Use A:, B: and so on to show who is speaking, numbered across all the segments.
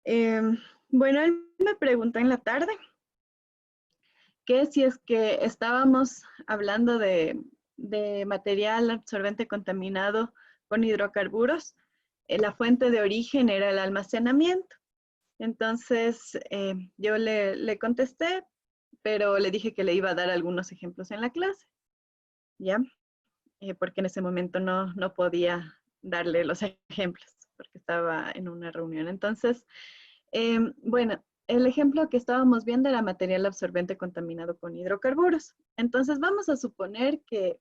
A: Bueno, él me preguntó en la tarde que si es que estábamos hablando de material absorbente contaminado con hidrocarburos, la fuente de origen era el almacenamiento. Entonces, yo le contesté, pero le dije que le iba a dar algunos ejemplos en la clase, ¿ya? Porque en ese momento no podía darle los ejemplos, porque estaba en una reunión. Entonces, bueno, el ejemplo que estábamos viendo era material absorbente contaminado con hidrocarburos. Entonces, vamos a suponer que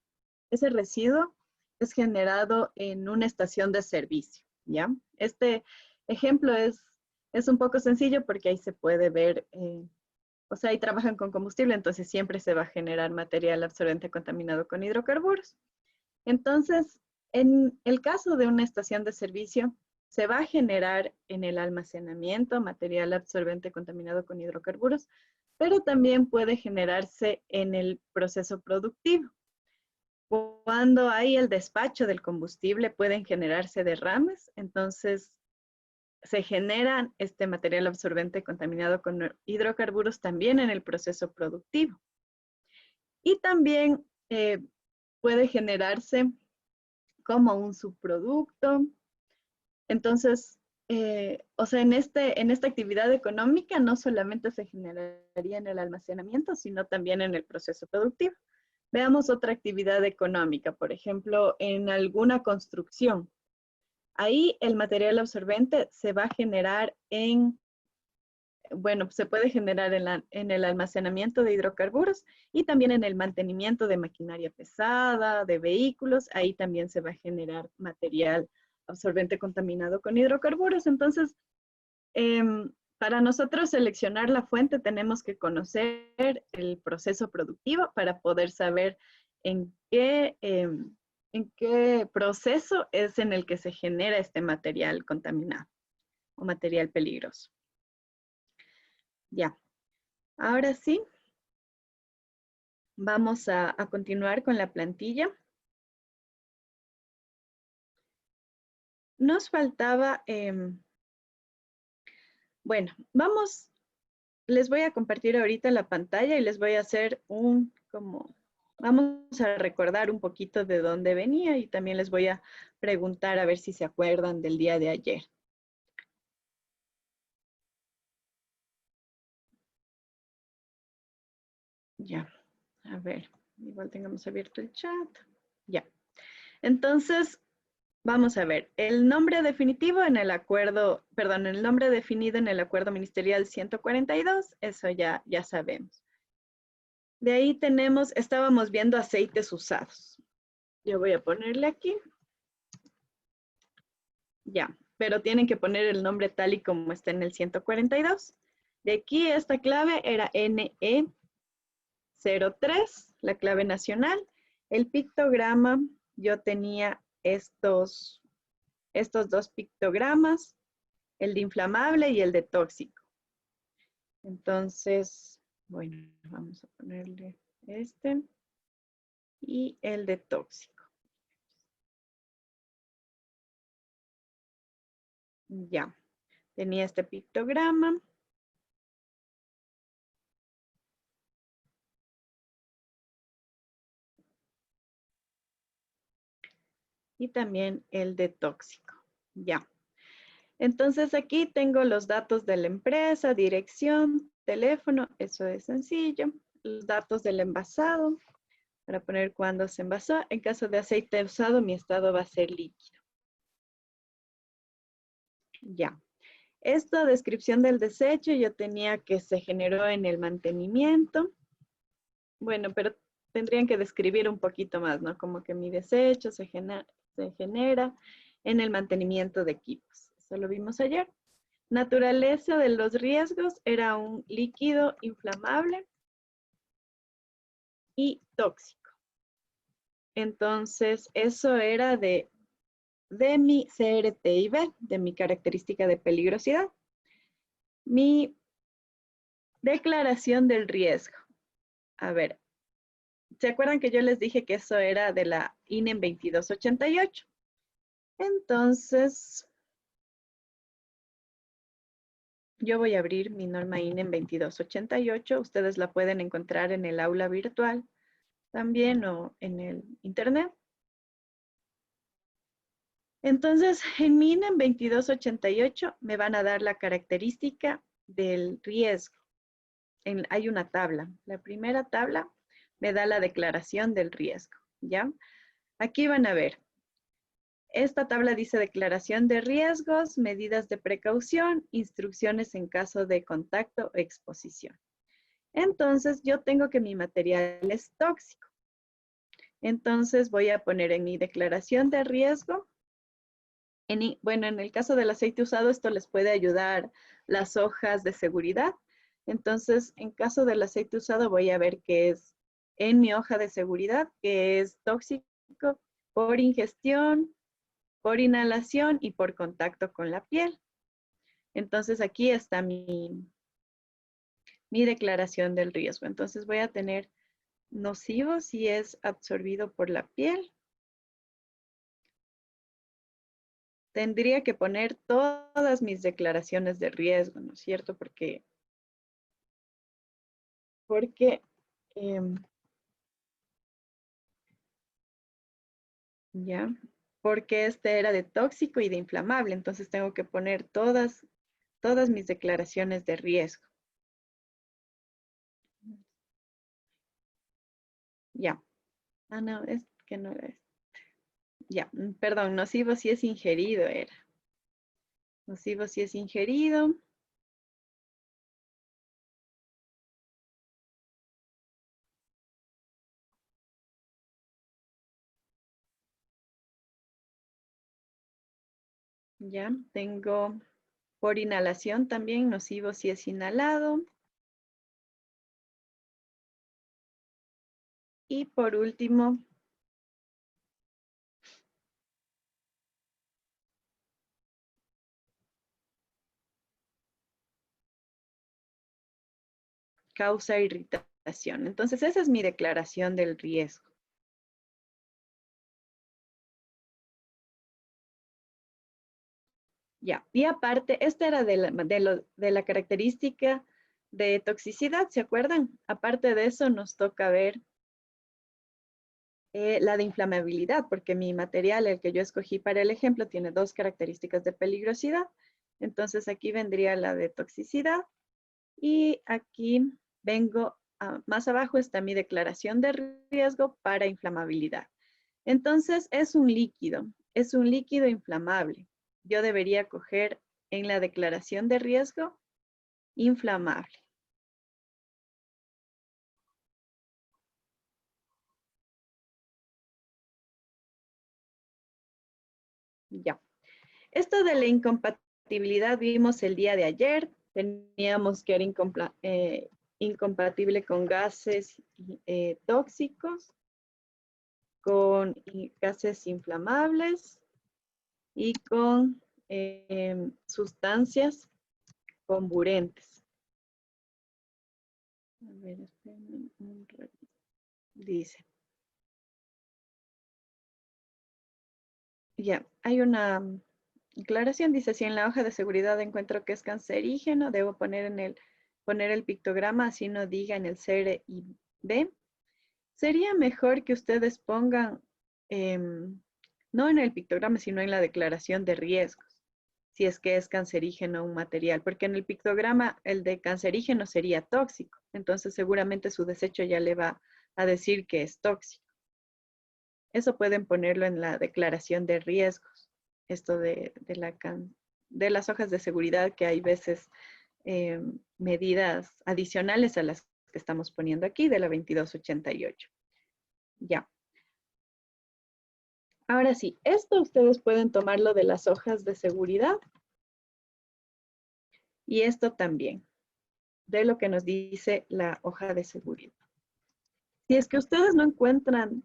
A: ese residuo es generado en una estación de servicio, ¿ya? Este ejemplo es un poco sencillo porque ahí se puede ver, o sea, ahí trabajan con combustible, entonces siempre se va a generar material absorbente contaminado con hidrocarburos. Entonces, en el caso de una estación de servicio, se va a generar en el almacenamiento material absorbente contaminado con hidrocarburos, pero también puede generarse en el proceso productivo. Cuando hay el despacho del combustible, pueden generarse derrames, entonces se genera este material absorbente contaminado con hidrocarburos también en el proceso productivo. Y también puede generarse como un subproducto. Entonces, o sea, en esta actividad económica no solamente se generaría en el almacenamiento, sino también en el proceso productivo. Veamos otra actividad económica, por ejemplo, en alguna construcción. Ahí el material absorbente se va a generar bueno, se puede generar en el almacenamiento de hidrocarburos y también en el mantenimiento de maquinaria pesada, de vehículos. Ahí también se va a generar material absorbente contaminado con hidrocarburos. Entonces, para nosotros seleccionar la fuente tenemos que conocer el proceso productivo para poder saber en qué proceso es en el que se genera este material contaminado o material peligroso. Ya, ahora sí, vamos a continuar con la plantilla. Nos faltaba, bueno, les voy a compartir ahorita la pantalla y les voy a hacer vamos a recordar un poquito de dónde venía y también les voy a preguntar a ver si se acuerdan del día de ayer. Ya, a ver, igual tengamos abierto el chat. Ya, entonces, vamos a ver, el nombre definitivo en el acuerdo, perdón, el nombre definido en el acuerdo ministerial 142, eso ya sabemos. De ahí estábamos viendo aceites usados. Yo voy a ponerle aquí. Ya, pero tienen que poner el nombre tal y como está en el 142. De aquí esta clave era NE03, la clave nacional. El pictograma, yo tenía estos dos pictogramas, el de inflamable y el de tóxico. Entonces, bueno, vamos a ponerle este y el de tóxico. Ya, tenía este pictograma. Y también el de tóxico. Ya. Entonces aquí tengo los datos de la empresa, dirección, teléfono, eso es sencillo. Los datos del envasado, para poner cuándo se envasó. En caso de aceite usado, mi estado va a ser líquido. Ya. Esta descripción del desecho yo tenía que se generó en el mantenimiento. Bueno, pero tendrían que describir un poquito más, ¿no? Como que mi desecho se genera en el mantenimiento de equipos. Eso lo vimos ayer. Naturaleza de los riesgos era un líquido inflamable y tóxico. Entonces, eso era de mi CRTIB, de mi característica de peligrosidad. Mi declaración del riesgo. A ver, ¿se acuerdan que yo les dije que eso era de la INEM 2288? Entonces, yo voy a abrir mi norma INE en 2288. Ustedes la pueden encontrar en el aula virtual también o en el internet. Entonces, en mi INE en 2288 me van a dar la característica del riesgo. Hay una tabla. La primera tabla me da la declaración del riesgo, ¿ya? Aquí van a ver. Esta tabla dice declaración de riesgos, medidas de precaución, instrucciones en caso de contacto o exposición. Entonces, yo tengo que mi material es tóxico. Entonces, voy a poner en mi declaración de riesgo. Bueno, en el caso del aceite usado, esto les puede ayudar las hojas de seguridad. Entonces, en caso del aceite usado, voy a ver que es en mi hoja de seguridad, que es tóxico por ingestión, por inhalación y por contacto con la piel. Entonces, aquí está mi declaración del riesgo. Entonces, voy a tener nocivo si es absorbido por la piel. Tendría que poner todas mis declaraciones de riesgo, ¿no es cierto? Porque ya, porque este era de tóxico y de inflamable, entonces tengo que poner todas mis declaraciones de riesgo. Ya. Ah, no, es que no es. Ya, perdón, nocivo si es ingerido era. Nocivo si es ingerido. Ya, tengo por inhalación también, nocivo si es inhalado. Y por último, causa irritación. Entonces, esa es mi declaración del riesgo. Ya, y aparte, esta era de la característica de toxicidad, ¿se acuerdan? Aparte de eso, nos toca ver la de inflamabilidad, porque mi material, el que yo escogí para el ejemplo, tiene dos características de peligrosidad. Entonces, aquí vendría la de toxicidad y aquí vengo, más abajo está mi declaración de riesgo para inflamabilidad. Entonces, es un líquido inflamable. Yo debería coger en la declaración de riesgo inflamable. Ya. Esto de la incompatibilidad vimos el día de ayer. Teníamos que era incompatible con gases tóxicos, con gases inflamables y con sustancias comburentes. A ver, espérenme un ratito. Dice, ya, hay una aclaración, dice, si en la hoja de seguridad encuentro que es cancerígeno, debo poner el pictograma, así no diga en el CR y B. Sería mejor que ustedes pongan, no en el pictograma, sino en la declaración de riesgos, si es que es cancerígeno un material, porque en el pictograma el de cancerígeno sería tóxico, entonces seguramente su desecho ya le va a decir que es tóxico. Eso pueden ponerlo en la declaración de riesgos, esto de las hojas de seguridad, que hay veces medidas adicionales a las que estamos poniendo aquí de la 2288. Ya. Ahora sí, esto ustedes pueden tomarlo de las hojas de seguridad y esto también, de lo que nos dice la hoja de seguridad. Si es que ustedes no encuentran,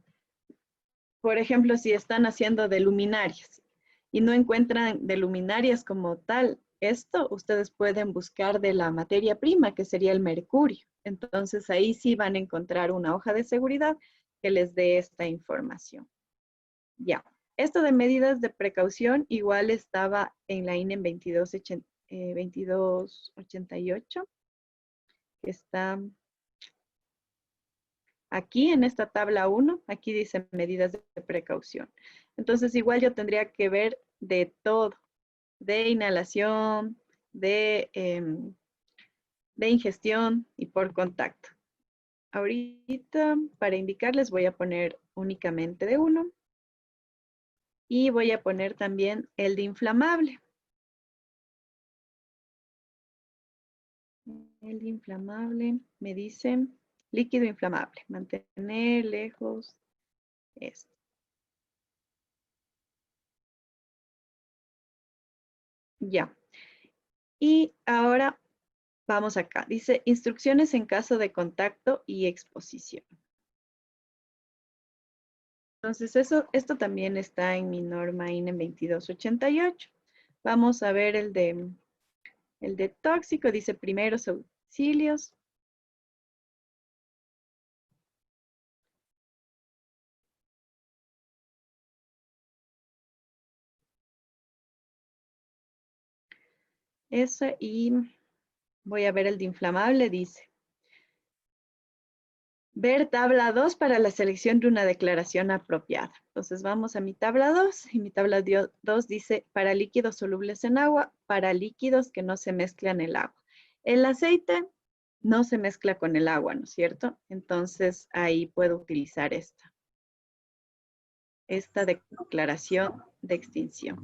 A: por ejemplo, si están haciendo de luminarias y no encuentran de luminarias como tal, esto ustedes pueden buscar de la materia prima, que sería el mercurio. Entonces ahí sí van a encontrar una hoja de seguridad que les dé esta información. Ya, esto de medidas de precaución igual estaba en la INE en 2288, que está aquí en esta tabla 1, aquí dice medidas de precaución. Entonces, igual yo tendría que ver de todo, de inhalación, de ingestión y por contacto. Ahorita, para indicarles, voy a poner únicamente de 1 y voy a poner también el de inflamable. El de inflamable me dice líquido inflamable, mantener lejos esto. Ya. Y ahora vamos acá. Dice instrucciones en caso de contacto y exposición. Entonces, esto también está en mi norma INE 2288. Vamos a ver el de tóxico. Dice primeros auxilios. Eso, y voy a ver el de inflamable. Dice, ver tabla 2 para la selección de una declaración apropiada. Entonces vamos a mi tabla 2 y mi tabla 2 dice para líquidos solubles en agua, para líquidos que no se mezclan en el agua. El aceite no se mezcla con el agua, ¿no es cierto? Entonces ahí puedo utilizar esta declaración de extinción.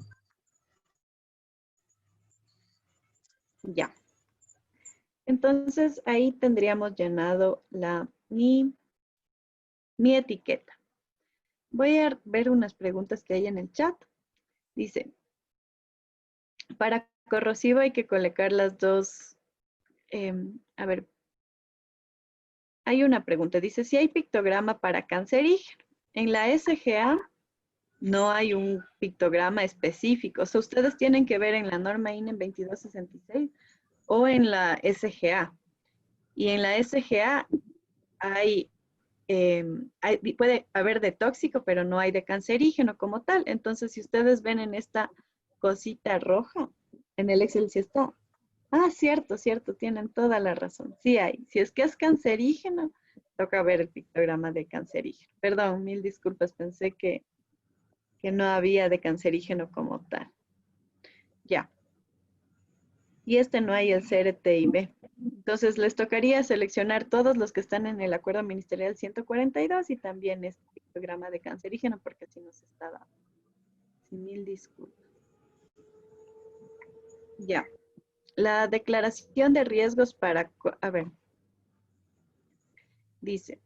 A: Ya. Entonces ahí tendríamos llenado mi etiqueta. Voy a ver unas preguntas que hay en el chat. Dice, para corrosivo hay que colocar las dos. A ver, hay una pregunta. Dice, si hay pictograma para cancerígeno. En la SGA no hay un pictograma específico. O sea, ustedes tienen que ver en la norma INE 2266 o en la SGA. Y en la SGA puede haber de tóxico, pero no hay de cancerígeno como tal. Entonces, si ustedes ven en esta cosita roja, en el Excel sí está. Ah, cierto, cierto, tienen toda la razón. Sí hay. Si es que es cancerígeno, toca ver el pictograma de cancerígeno. Perdón, mil disculpas, pensé que no había de cancerígeno como tal. Ya. Y este no hay el CRTIB. Entonces les tocaría seleccionar todos los que están en el acuerdo ministerial 142 y también este pictograma de cancerígeno porque así nos está dando. Sí, mil disculpas. Ya. La declaración de riesgos para, a ver, dice,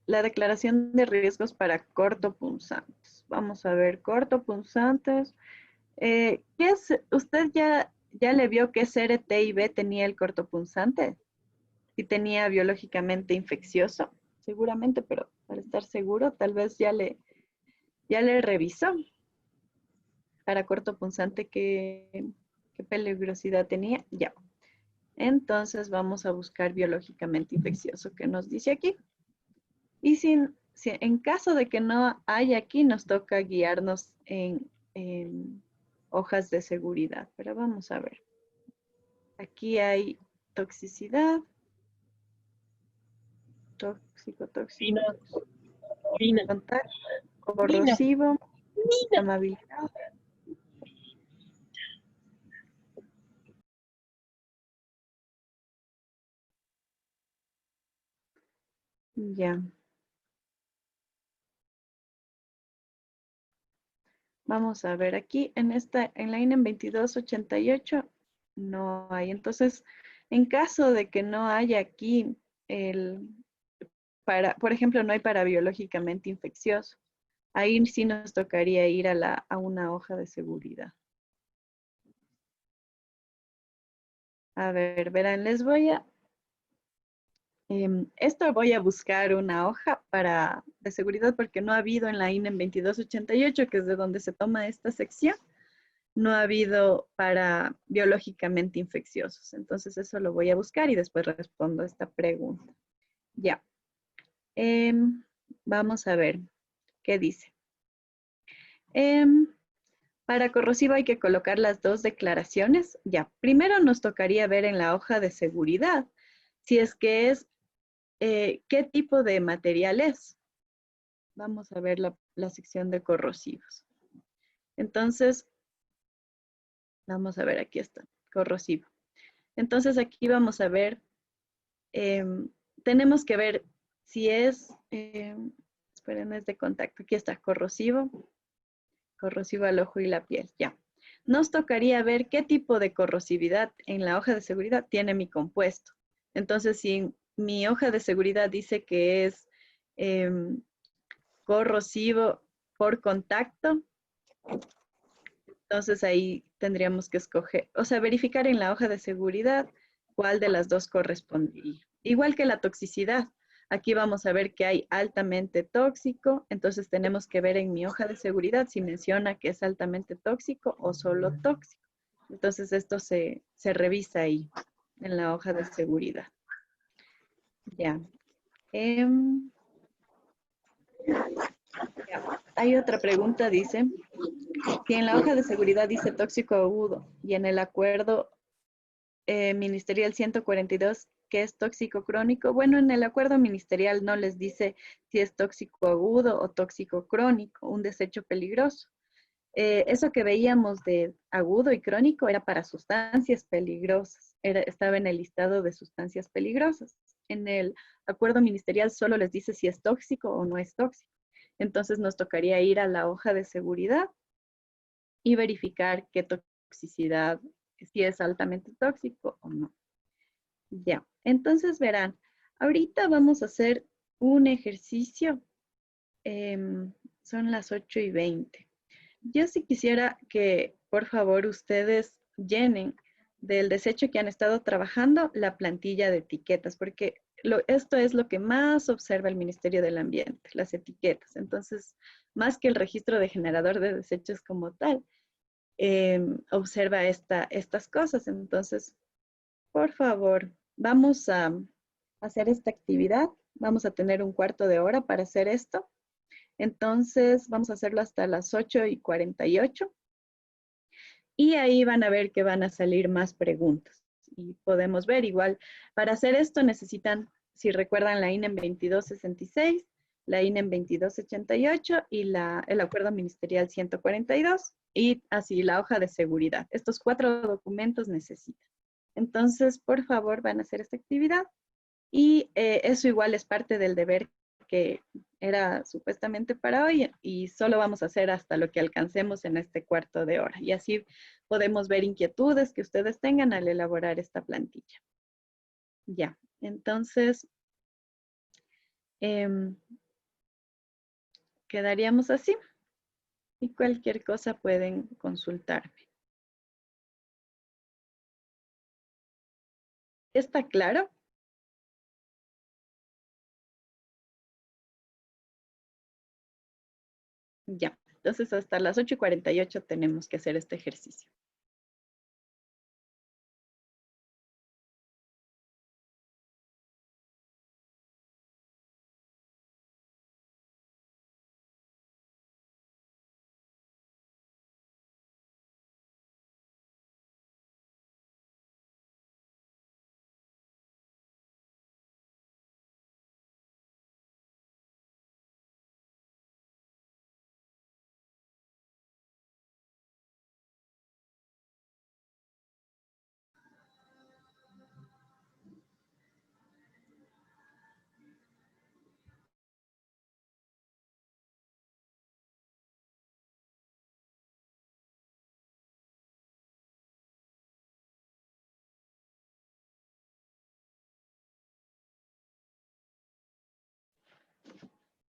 A: la declaración de riesgos para cortopunzantes. Vamos a ver, cortopunzantes. ¿Qué es? ¿Usted ya le vio qué CRTIB tenía el cortopunzante? Si tenía biológicamente infeccioso, seguramente, pero para estar seguro, tal vez ya le revisó para cortopunzante qué peligrosidad tenía. Ya. Entonces vamos a buscar biológicamente infeccioso que nos dice aquí. Y si en caso de que no haya aquí, nos toca guiarnos en hojas de seguridad. Pero vamos a ver. Aquí hay toxicidad. Tóxico.
B: Lina,
A: Contacto,
B: Lina,
A: corrosivo,
B: Lina.
A: amabilidad. Ya. Vamos a ver aquí en la INE 2288 no hay. Entonces, en caso de que no haya aquí por ejemplo, no hay para biológicamente infeccioso. Ahí sí nos tocaría ir a una hoja de seguridad. A ver, verán, esto voy a buscar una hoja de seguridad porque no ha habido en la INE 2288, que es de donde se toma esta sección, no ha habido para biológicamente infecciosos. Entonces eso lo voy a buscar y después respondo a esta pregunta. Ya. Vamos a ver qué dice. Para corrosivo hay que colocar las dos declaraciones. Ya, primero nos tocaría ver en la hoja de seguridad si es que es, qué tipo de material es. Vamos a ver la sección de corrosivos. Entonces, vamos a ver, aquí está, corrosivo. Entonces aquí vamos a ver, tenemos que ver si es, esperen, es de contacto. Aquí está, corrosivo al ojo y la piel, ya. Nos tocaría ver qué tipo de corrosividad en la hoja de seguridad tiene mi compuesto. Entonces, si mi hoja de seguridad dice que es corrosivo por contacto, entonces ahí tendríamos que escoger, o sea, verificar en la hoja de seguridad cuál de las dos correspondería. Igual que la toxicidad. Aquí vamos a ver que hay altamente tóxico, entonces tenemos que ver en mi hoja de seguridad si menciona que es altamente tóxico o solo tóxico. Entonces esto se revisa ahí en la hoja de seguridad. Ya. Ya. Hay otra pregunta, dice, si en la hoja de seguridad dice tóxico agudo y en el acuerdo ministerial 142 que es tóxico crónico, bueno, en el acuerdo ministerial no les dice si es tóxico agudo o tóxico crónico, un desecho peligroso. Eso que veíamos de agudo y crónico era para sustancias peligrosas, estaba en el listado de sustancias peligrosas. En el acuerdo ministerial solo les dice si es tóxico o no es tóxico. Entonces nos tocaría ir a la hoja de seguridad y verificar qué toxicidad, si es altamente tóxico o no. Ya, entonces verán, ahorita vamos a hacer un ejercicio. Son las 8:20. Yo sí quisiera que, por favor, ustedes llenen del desecho que han estado trabajando la plantilla de etiquetas, porque esto es lo que más observa el Ministerio del Ambiente, las etiquetas. Entonces, más que el registro de generador de desechos como tal, observa estas cosas. Entonces, por favor, vamos a hacer esta actividad. Vamos a tener un cuarto de hora para hacer esto. Entonces, vamos a hacerlo hasta las 8:48. Y ahí van a ver que van a salir más preguntas. Y podemos ver igual, para hacer esto necesitan, si recuerdan, la INEM 2266, la INEM 2288 y el Acuerdo Ministerial 142 y así la hoja de seguridad. Estos 4 documentos necesitan. Entonces, por favor, van a hacer esta actividad y eso igual es parte del deber que era supuestamente para hoy y solo vamos a hacer hasta lo que alcancemos en este cuarto de hora. Y así podemos ver inquietudes que ustedes tengan al elaborar esta plantilla. Ya, entonces quedaríamos así y cualquier cosa pueden consultarme. ¿Está claro? Ya, entonces hasta las 8:48 tenemos que hacer este ejercicio.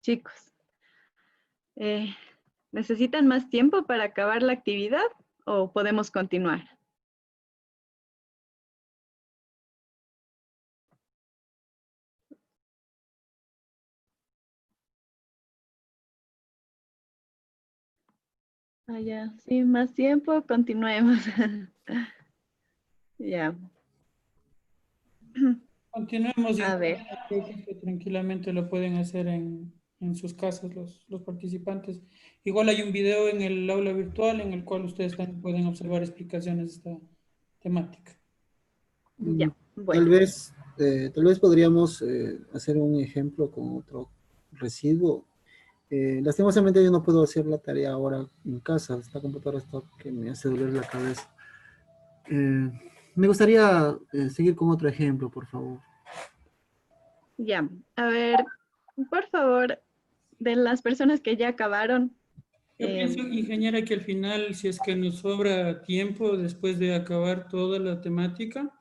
A: Chicos, eh, ¿necesitan más tiempo para acabar la actividad o podemos continuar? Ah, ya, sí, más tiempo, continuemos. Ya.
C: Continuemos y
A: A ver,
C: creo que tranquilamente lo pueden hacer en en sus casas los participantes. Igual hay un video en el aula virtual en el cual ustedes también pueden observar explicaciones de esta temática.
A: Ya,
D: Tal
A: bueno.
D: vez, tal vez podríamos hacer un ejemplo con otro residuo. Lastimosamente yo no puedo hacer la tarea ahora en casa. Esta computadora está que me hace doler la cabeza. Me gustaría seguir con otro ejemplo, por favor.
A: Ya, a ver, por favor, de las personas que ya acabaron.
C: Yo pienso, ingeniera, que al final, si es que nos sobra tiempo después de acabar toda la temática,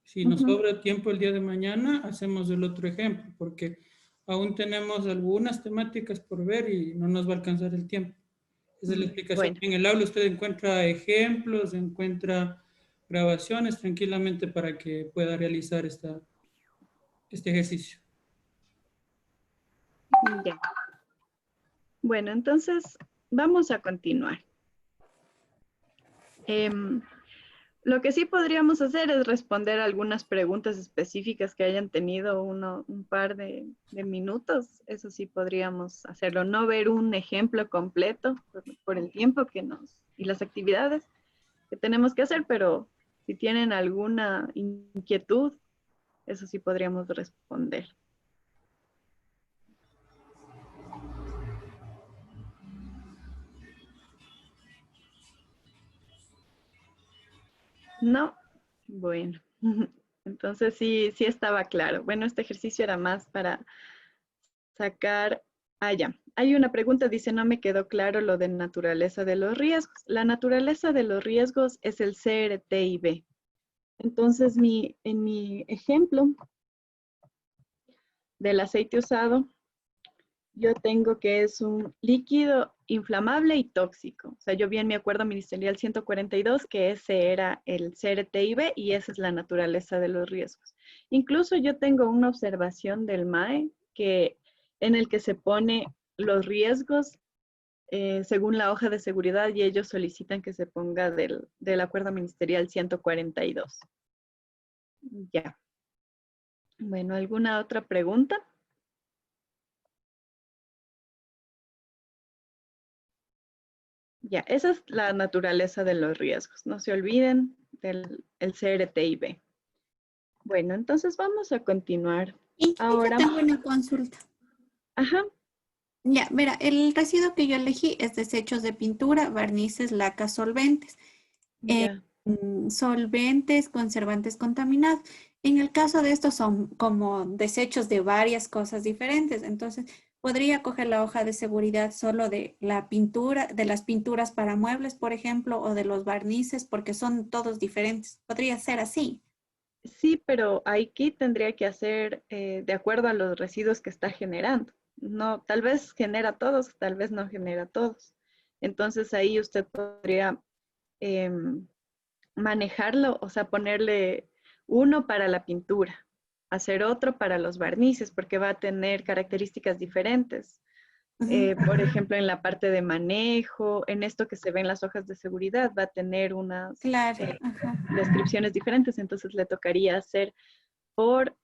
C: si nos sobra tiempo el día de mañana, hacemos el otro ejemplo, porque aún tenemos algunas temáticas por ver y no nos va a alcanzar el tiempo. Esa es la explicación.
A: Bueno,
C: En el aula usted encuentra ejemplos, encuentra grabaciones tranquilamente para que pueda realizar este ejercicio.
A: ya. Bueno, entonces vamos a continuar. Lo que sí podríamos hacer es responder algunas preguntas específicas que hayan tenido un par de minutos. Eso sí podríamos hacerlo. No ver un ejemplo completo por el tiempo y las actividades que tenemos que hacer, pero si tienen alguna inquietud, eso sí podríamos responder. No, bueno, entonces sí estaba claro. Bueno, este ejercicio era más para sacar, ya. Hay una pregunta, dice, no me quedó claro lo de naturaleza de los riesgos. La naturaleza de los riesgos es el CRTIB. Entonces, en mi ejemplo del aceite usado, yo tengo que es un líquido inflamable y tóxico. O sea, yo vi en mi acuerdo ministerial 142 que ese era el CRTIB y esa es la naturaleza de los riesgos. Incluso yo tengo una observación del MAE en el que se pone los riesgos según la hoja de seguridad y ellos solicitan que se ponga del acuerdo ministerial 142. Ya. Bueno, ¿alguna otra pregunta? Ya, esa es la naturaleza de los riesgos. No se olviden del el CRTIB. Bueno, entonces vamos a continuar.
E: Y
A: Ahora,
E: yo tengo una consulta.
A: ajá,
E: Ya, mira, el residuo que yo elegí es desechos de pintura, barnices, lacas, solventes.
A: ya.
E: Solventes, conservantes contaminados. En el caso de estos son como desechos de varias cosas diferentes. Entonces, podría coger la hoja de seguridad solo de la pintura, de las pinturas para muebles, por ejemplo, o de los barnices, porque son todos diferentes. Podría ser así.
A: Sí, pero aquí tendría que hacer de acuerdo a los residuos que está generando. No, tal vez genera todos, tal vez no genera todos. Entonces ahí usted podría em, manejarlo, o sea, ponerle uno para la pintura, hacer otro para los barnices, porque va a tener características diferentes. Por ejemplo, en la parte de manejo, en esto que se ve en las hojas de seguridad, va a tener unas
E: Claro. Ajá.
A: descripciones diferentes, entonces le tocaría hacer por,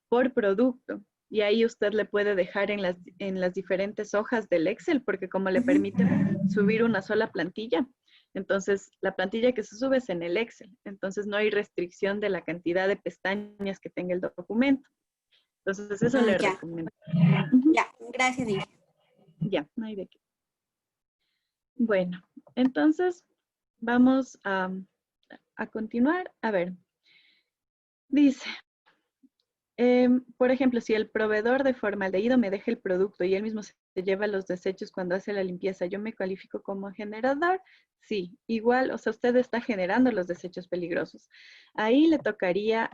A: por producto. Y ahí usted le puede dejar en las diferentes hojas del Excel, porque como le permite subir una sola plantilla, entonces la plantilla que se sube es en el Excel. Entonces no hay restricción de la cantidad de pestañas que tenga el documento. Entonces eso le
E: Ya,
A: recomiendo.
E: ya, gracias, Iris.
A: Ya, no hay de qué. Bueno, entonces vamos a continuar. A ver, dice, por ejemplo, si el proveedor de formaldehído me deja el producto y él mismo se lleva los desechos cuando hace la limpieza, ¿yo me califico como generador? Sí, igual, o sea, usted está generando los desechos peligrosos. Ahí le tocaría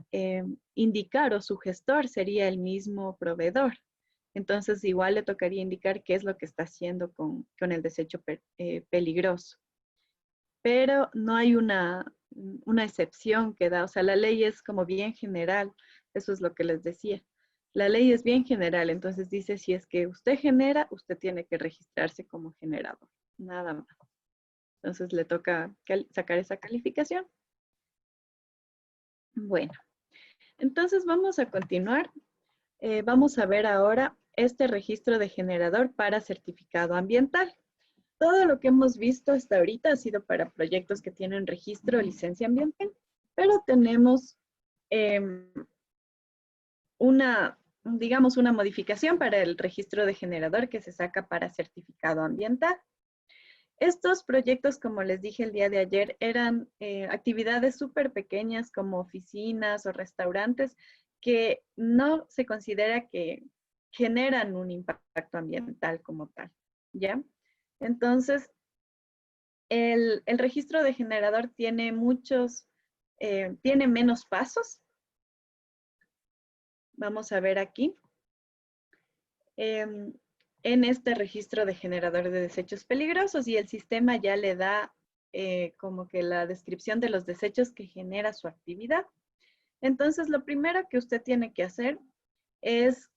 A: indicar, o su gestor sería el mismo proveedor. Entonces, igual le tocaría indicar qué es lo que está haciendo con el desecho peligroso. Pero no hay una excepción que da, o sea, la ley es como bien general, eso es lo que les decía. La ley es bien general, entonces dice, si es que usted genera, usted tiene que registrarse como generador, nada más. Entonces le toca sacar esa calificación. Bueno, entonces vamos a continuar. Vamos a ver ahora este registro de generador para certificado ambiental. Todo lo que hemos visto hasta ahorita ha sido para proyectos que tienen registro o licencia ambiental, pero tenemos digamos, una modificación para el registro de generador que se saca para certificado ambiental. Estos proyectos, como les dije el día de ayer, eran actividades súper pequeñas como oficinas o restaurantes que no se considera que generan un impacto ambiental como tal, ¿ya? Entonces, el registro de generador tiene tiene menos pasos. Vamos a ver aquí. En este registro de generador de desechos peligrosos, y el sistema ya le da como que la descripción de los desechos que genera su actividad. Entonces, lo primero que usted tiene que hacer es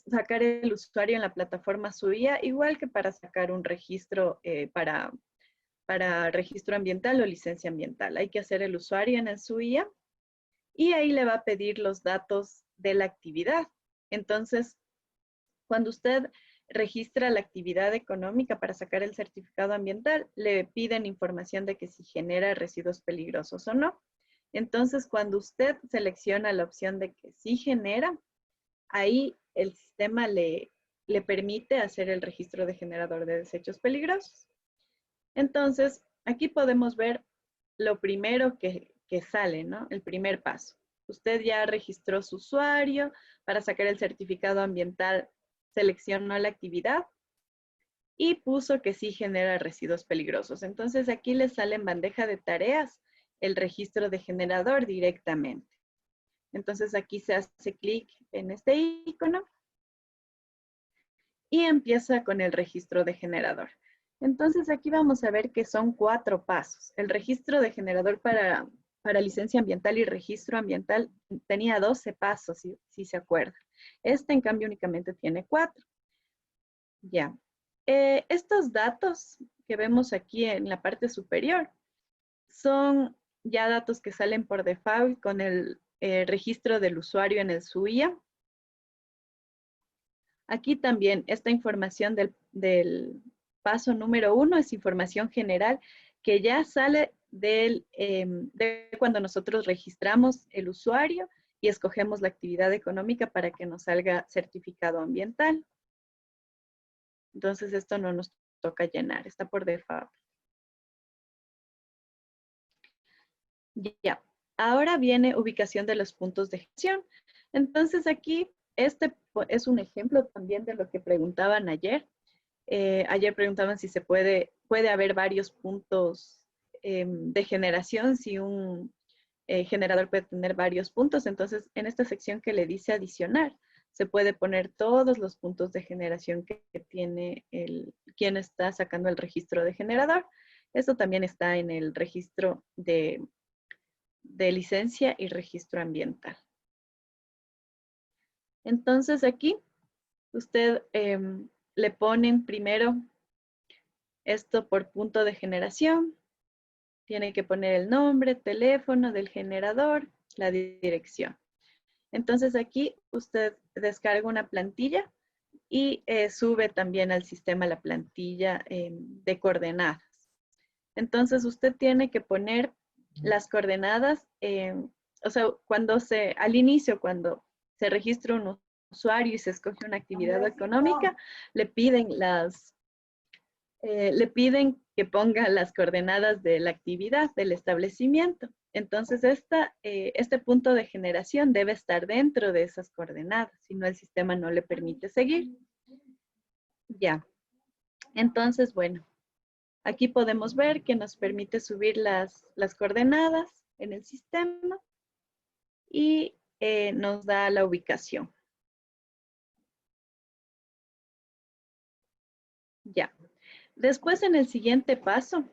A: sacar el usuario en la plataforma SUIA, igual que para sacar un registro para registro ambiental o licencia ambiental. Hay que hacer el usuario en el SUIA y ahí le va a pedir los datos de la actividad. Entonces, cuando usted registra la actividad económica para sacar el certificado ambiental, le piden información de que si genera residuos peligrosos o no. Entonces, cuando usted selecciona la opción de que sí genera, ahí el sistema le permite hacer el registro de generador de desechos peligrosos. Entonces, aquí podemos ver lo primero que sale, ¿no? El primer paso. Usted ya registró su usuario para sacar el certificado ambiental, seleccionó la actividad y puso que sí genera residuos peligrosos. Entonces, aquí le sale en bandeja de tareas el registro de generador directamente. Entonces, aquí se hace clic en este icono y empieza con el registro de generador. Entonces, aquí vamos a ver que son 4 pasos. El registro de generador para licencia ambiental y registro ambiental tenía 12 pasos, si se acuerdan. Este, en cambio, únicamente tiene 4. Ya. Estos datos que vemos aquí en la parte superior son ya datos que salen por default con el registro del usuario en el SUIA. Aquí también esta información del paso número 1 es información general que ya sale de cuando nosotros registramos el usuario y escogemos la actividad económica para que nos salga certificado ambiental. Entonces esto no nos toca llenar, está por default. Ya, ahora viene ubicación de los puntos de gestión. Entonces aquí, este es un ejemplo también de lo que preguntaban ayer. Ayer preguntaban si puede haber varios puntos de generación, si un generador puede tener varios puntos. Entonces, en esta sección que le dice adicionar, se puede poner todos los puntos de generación que tiene quien está sacando el registro de generador. Esto también está en el registro de licencia y registro ambiental. Entonces aquí usted le ponen primero esto por punto de generación. Tiene que poner el nombre, teléfono del generador, la dirección. Entonces aquí usted descarga una plantilla y sube también al sistema la plantilla de coordenadas. Entonces usted tiene que poner las coordenadas, o sea, al inicio, cuando se registra un usuario y se escoge una actividad económica, le piden que ponga las coordenadas de la actividad, del establecimiento. Entonces, este punto de generación debe estar dentro de esas coordenadas, si no el sistema no le permite seguir. Ya. Entonces, bueno, aquí podemos ver que nos permite subir las coordenadas en el sistema y nos da la ubicación. Ya. Después, en el siguiente paso,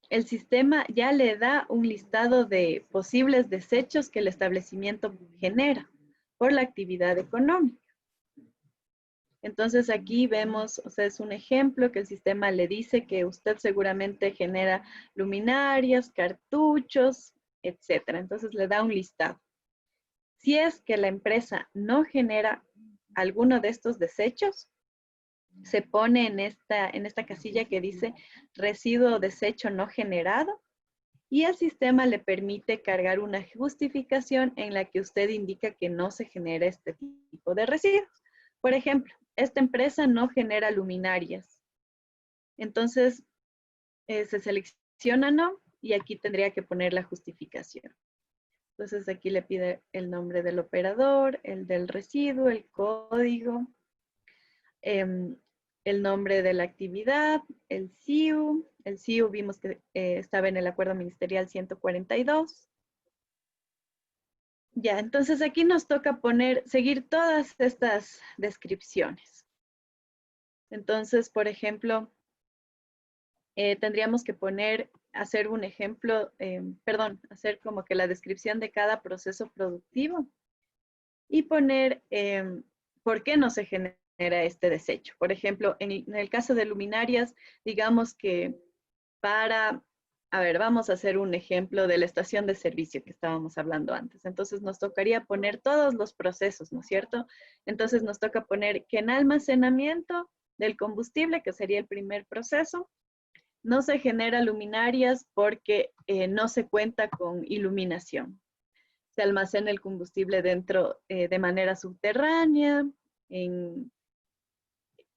A: el sistema ya le da un listado de posibles desechos que el establecimiento genera por la actividad económica. Entonces aquí vemos, o sea, es un ejemplo que el sistema le dice que usted seguramente genera luminarias, cartuchos, etcétera. Entonces le da un listado. Si es que la empresa no genera alguno de estos desechos, se pone en esta casilla que dice residuo o desecho no generado, y el sistema le permite cargar una justificación en la que usted indica que no se genera este tipo de residuos. Por ejemplo, esta empresa no genera luminarias. Entonces, se selecciona no, y aquí tendría que poner la justificación. Entonces, aquí le pide el nombre del operador, el del residuo, el código, el nombre de la actividad, el CIU. El CIU vimos que estaba en el acuerdo ministerial 142. Ya, entonces aquí nos toca seguir todas estas descripciones. Entonces, por ejemplo, tendríamos que hacer un ejemplo, hacer como que la descripción de cada proceso productivo y poner por qué no se genera este desecho. Por ejemplo, en el caso de luminarias, digamos que vamos a hacer un ejemplo de la estación de servicio que estábamos hablando antes. Entonces nos tocaría poner todos los procesos, ¿no es cierto? Entonces nos toca poner que en almacenamiento del combustible, que sería el primer proceso, no se genera luminarias porque no se cuenta con iluminación. Se almacena el combustible dentro de manera subterránea.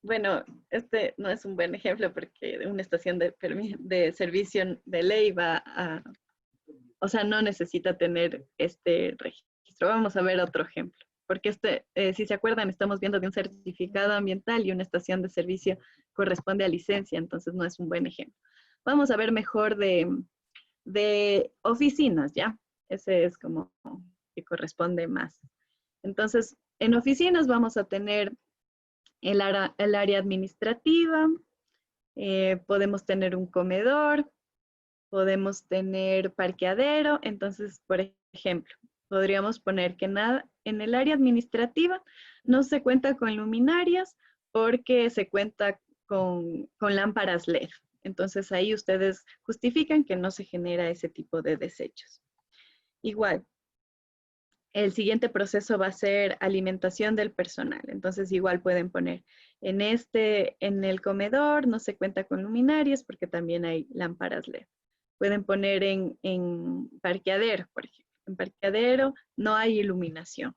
A: Bueno, este no es un buen ejemplo porque una estación de servicio de ley o sea, no necesita tener este registro. Vamos a ver otro ejemplo. Porque si se acuerdan, estamos viendo de un certificado ambiental y una estación de servicio corresponde a licencia, entonces no es un buen ejemplo. Vamos a ver mejor de oficinas, ¿ya? Ese es como que corresponde más. Entonces, en oficinas vamos a tener el área administrativa, podemos tener un comedor, podemos tener parqueadero. Entonces, por ejemplo, podríamos poner que en el área administrativa no se cuenta con luminarias porque se cuenta con lámparas LED. Entonces, ahí ustedes justifican que no se genera ese tipo de desechos. Igual, el siguiente proceso va a ser alimentación del personal. Entonces, igual pueden poner en el comedor no se cuenta con luminarias porque también hay lámparas LED. Pueden poner en parqueadero, por ejemplo. En parqueadero no hay iluminación,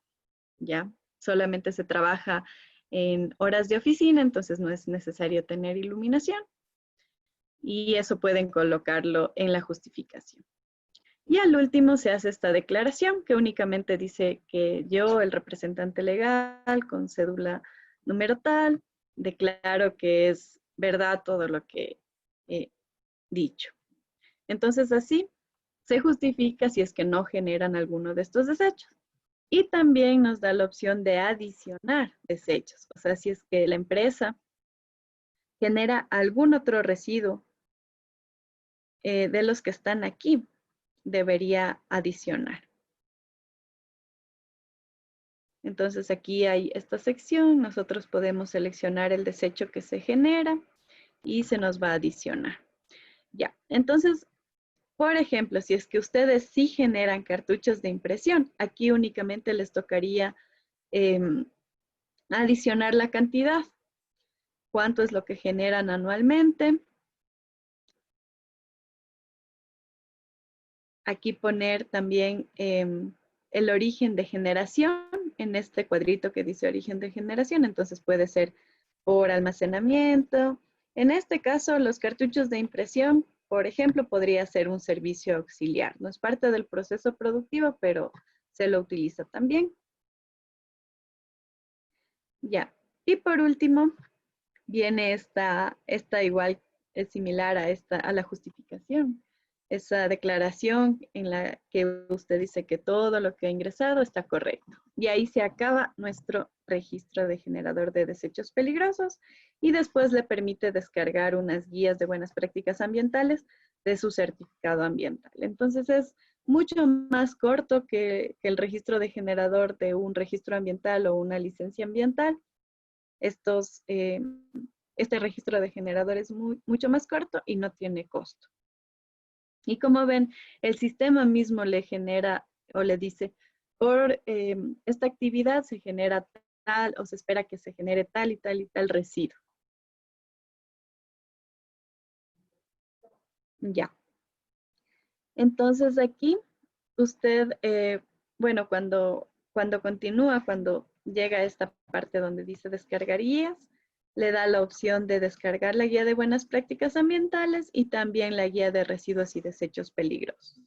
A: ¿ya? Solamente se trabaja en horas de oficina, entonces no es necesario tener iluminación. Y eso pueden colocarlo en la justificación. Y al último se hace esta declaración que únicamente dice que yo, el representante legal, con cédula número tal, declaro que es verdad todo lo que he dicho. Entonces así se justifica si es que no generan alguno de estos desechos. Y también nos da la opción de adicionar desechos. O sea, si es que la empresa genera algún otro residuo de los que están aquí, debería adicionar. Entonces aquí hay esta sección, nosotros podemos seleccionar el desecho que se genera y se nos va a adicionar. Ya, entonces, por ejemplo, si es que ustedes sí generan cartuchos de impresión, aquí únicamente les tocaría adicionar la cantidad. ¿Cuánto es lo que generan anualmente? Aquí poner también el origen de generación en este cuadrito que dice origen de generación. Entonces puede ser por almacenamiento. En este caso, los cartuchos de impresión, por ejemplo, podría ser un servicio auxiliar. No es parte del proceso productivo, pero se lo utiliza también. Ya. Y por último, viene esta igual, es similar a la justificación. Esa declaración en la que usted dice que todo lo que ha ingresado está correcto. Y ahí se acaba nuestro registro de generador de desechos peligrosos y después le permite descargar unas guías de buenas prácticas ambientales de su certificado ambiental. Entonces es mucho más corto que el registro de generador de un registro ambiental o una licencia ambiental. Este registro de generador es mucho más corto y no tiene costo. Y como ven, el sistema mismo le genera o le dice, por esta actividad se genera tal, o se espera que se genere tal y tal y tal residuo. Ya. Entonces aquí usted, bueno, cuando continúa, cuando llega a esta parte donde dice descargar guías, le da la opción de descargar la guía de buenas prácticas ambientales y también la guía de residuos y desechos peligrosos.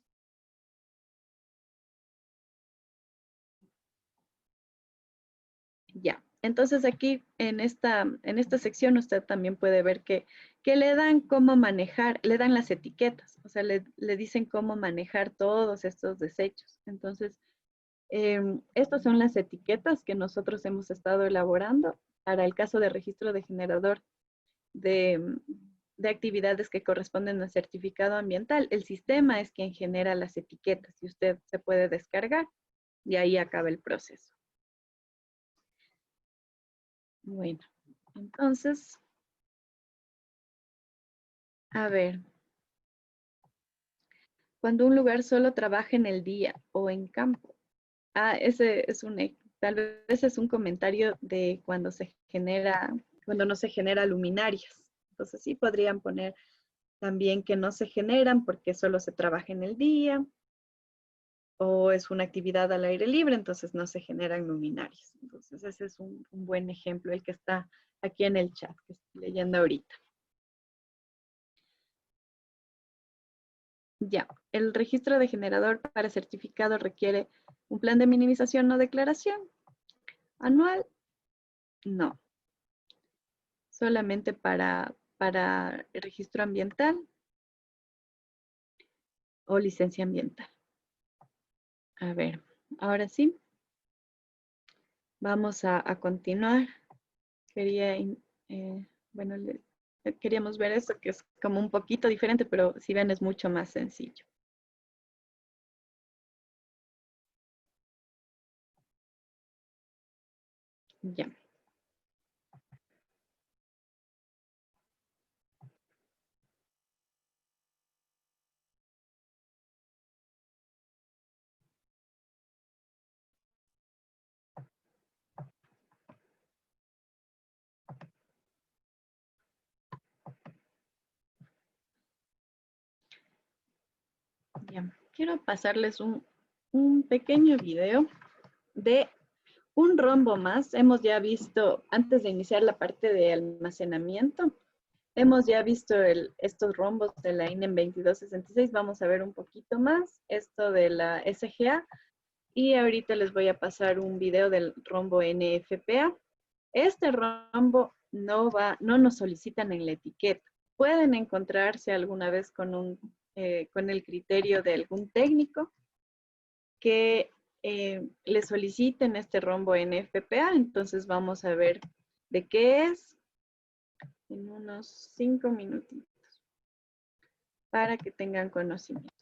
A: Ya, entonces aquí en esta sección usted también puede ver que le dan cómo manejar, le dan las etiquetas, o sea, le dicen cómo manejar todos estos desechos. Entonces, estas son las etiquetas que nosotros hemos estado elaborando para el caso de registro de generador de actividades que corresponden al certificado ambiental. El sistema es quien genera las etiquetas y usted se puede descargar y ahí acaba el proceso. Bueno, entonces, a ver, cuando un lugar solo trabaja en el día o en campo. Ese es tal vez es un comentario de cuando no se genera luminarias. Entonces sí podrían poner también que no se generan porque solo se trabaja en el día, o es una actividad al aire libre, entonces no se generan luminarias. Entonces ese es un buen ejemplo, el que está aquí en el chat, que estoy leyendo ahorita. Ya, el registro de generador para certificado requiere un plan de minimización o declaración anual. No, solamente para el registro ambiental o licencia ambiental. A ver, ahora sí. Vamos a continuar. Bueno, queríamos ver esto que es como un poquito diferente, pero si ven es mucho más sencillo. Ya. Ya. Quiero pasarles un pequeño video de un rombo más. Hemos ya visto, antes de iniciar la parte de almacenamiento, hemos ya visto estos rombos de la INEM 2266. Vamos a ver un poquito más esto de la SGA. Y ahorita les voy a pasar un video del rombo NFPA. Este rombo no nos solicitan en la etiqueta. Pueden encontrarse alguna vez con el criterio de algún técnico que le soliciten este rombo NFPA. Entonces vamos a ver de qué es en unos 5 minutitos para que tengan conocimiento.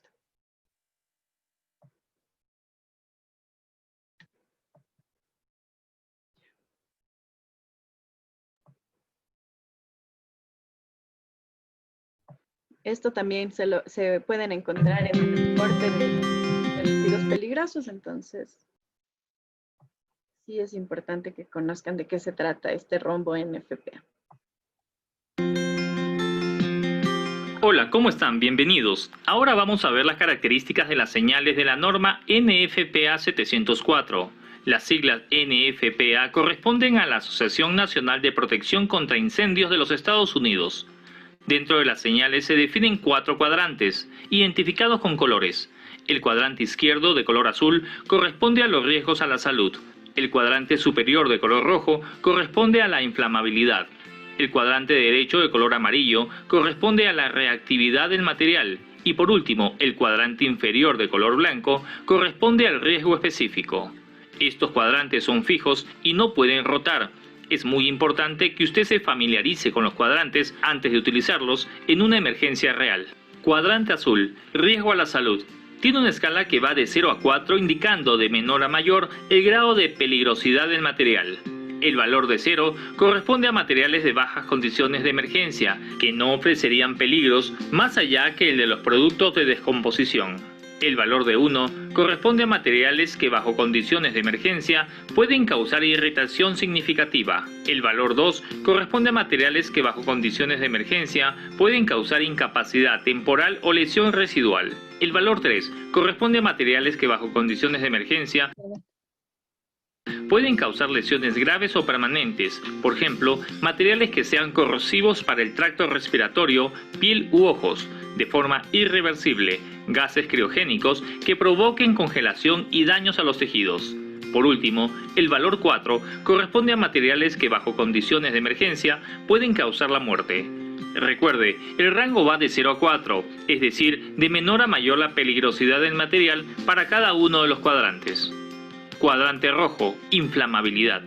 A: Esto también se pueden encontrar en el reporte de residuos peligrosos, entonces sí es importante que conozcan de qué se trata este rombo NFPA.
F: Hola, ¿cómo están? Bienvenidos. Ahora vamos a ver las características de las señales de la norma NFPA 704. Las siglas NFPA corresponden a la Asociación Nacional de Protección contra Incendios de los Estados Unidos. Dentro de las señales se definen 4 cuadrantes, identificados con colores. El cuadrante izquierdo, de color azul, corresponde a los riesgos a la salud. El cuadrante superior, de color rojo, corresponde a la inflamabilidad. El cuadrante derecho, de color amarillo, corresponde a la reactividad del material. Y por último, el cuadrante inferior, de color blanco, corresponde al riesgo específico. Estos cuadrantes son fijos y no pueden rotar. Es muy importante que usted se familiarice con los cuadrantes antes de utilizarlos en una emergencia real. Cuadrante azul, riesgo a la salud. Tiene una escala que va de 0 a 4, indicando de menor a mayor el grado de peligrosidad del material. El valor de 0 corresponde a materiales de bajas condiciones de emergencia, que no ofrecerían peligros más allá que el de los productos de descomposición. El valor de 1 corresponde a materiales que bajo condiciones de emergencia pueden causar irritación significativa. El valor 2 corresponde a materiales que bajo condiciones de emergencia pueden causar incapacidad temporal o lesión residual. El valor 3 corresponde a materiales que bajo condiciones de emergencia pueden causar lesiones graves o permanentes, por ejemplo, materiales que sean corrosivos para el tracto respiratorio, piel u ojos, de forma irreversible, gases criogénicos que provoquen congelación y daños a los tejidos. Por último, el valor 4 corresponde a materiales que bajo condiciones de emergencia pueden causar la muerte. Recuerde, el rango va de 0 a 4, es decir, de menor a mayor la peligrosidad del material para cada uno de los cuadrantes. Cuadrante rojo, inflamabilidad.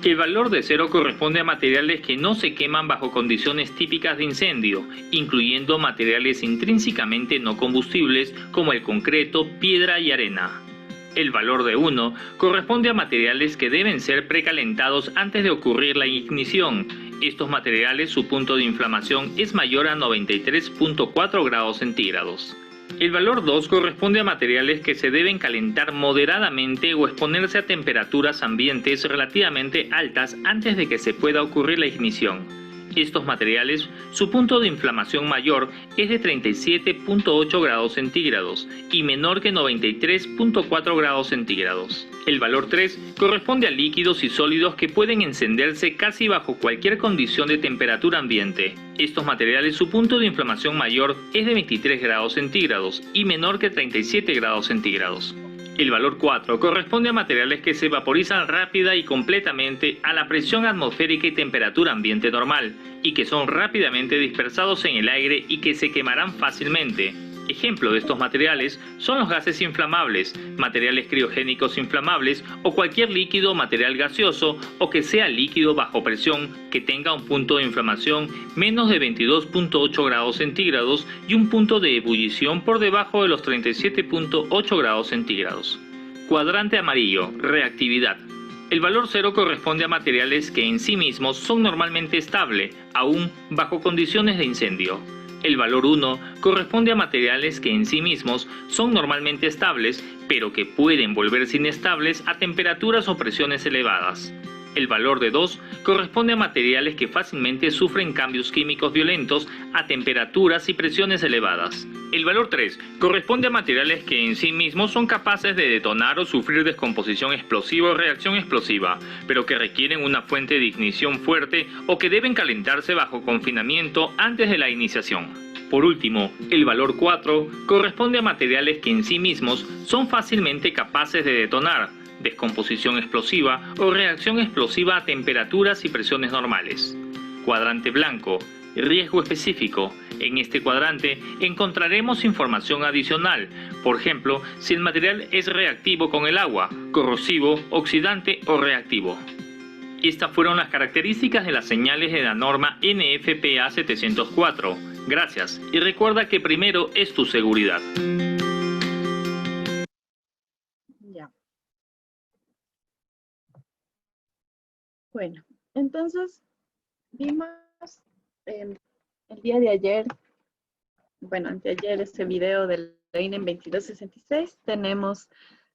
F: El valor de 0 corresponde a materiales que no se queman bajo condiciones típicas de incendio, incluyendo materiales intrínsecamente no combustibles como el concreto, piedra y arena. El valor de 1 corresponde a materiales que deben ser precalentados antes de ocurrir la ignición. Estos materiales, su punto de inflamación es mayor a 93.4 grados centígrados. El valor 2 corresponde a materiales que se deben calentar moderadamente o exponerse a temperaturas ambientes relativamente altas antes de que se pueda ocurrir la ignición. Estos materiales, su punto de inflamación mayor es de 37.8 grados centígrados y menor que 93.4 grados centígrados. El valor 3 corresponde a líquidos y sólidos que pueden encenderse casi bajo cualquier condición de temperatura ambiente. Estos materiales, su punto de inflamación mayor es de 23 grados centígrados y menor que 37 grados centígrados. El valor 4 corresponde a materiales que se vaporizan rápida y completamente a la presión atmosférica y temperatura ambiente normal, y que son rápidamente dispersados en el aire y que se quemarán fácilmente. Ejemplo de estos materiales son los gases inflamables, materiales criogénicos inflamables o cualquier líquido o material gaseoso o que sea líquido bajo presión que tenga un punto de inflamación menos de 22.8 grados centígrados y un punto de ebullición por debajo de los 37.8 grados centígrados. Cuadrante amarillo, reactividad. El valor 0 corresponde a materiales que en sí mismos son normalmente estables, aún bajo condiciones de incendio. El valor 1 corresponde a materiales que en sí mismos son normalmente estables, pero que pueden volverse inestables a temperaturas o presiones elevadas. El valor de 2 corresponde a materiales que fácilmente sufren cambios químicos violentos a temperaturas y presiones elevadas. El valor 3 corresponde a materiales que en sí mismos son capaces de detonar o sufrir descomposición explosiva o reacción explosiva, pero que requieren una fuente de ignición fuerte o que deben calentarse bajo confinamiento antes de la iniciación. Por último, el valor 4 corresponde a materiales que en sí mismos son fácilmente capaces de detonar, descomposición explosiva o reacción explosiva a temperaturas y presiones normales. Cuadrante blanco, riesgo específico. En este cuadrante encontraremos información adicional, por ejemplo, si el material es reactivo con el agua, corrosivo, oxidante o reactivo. Estas fueron las características de las señales de la norma NFPA 704. Gracias y recuerda que primero es tu seguridad.
A: Ya. Bueno, entonces vimos el día de ayer, bueno, anteayer, este video del INEM 2266. Tenemos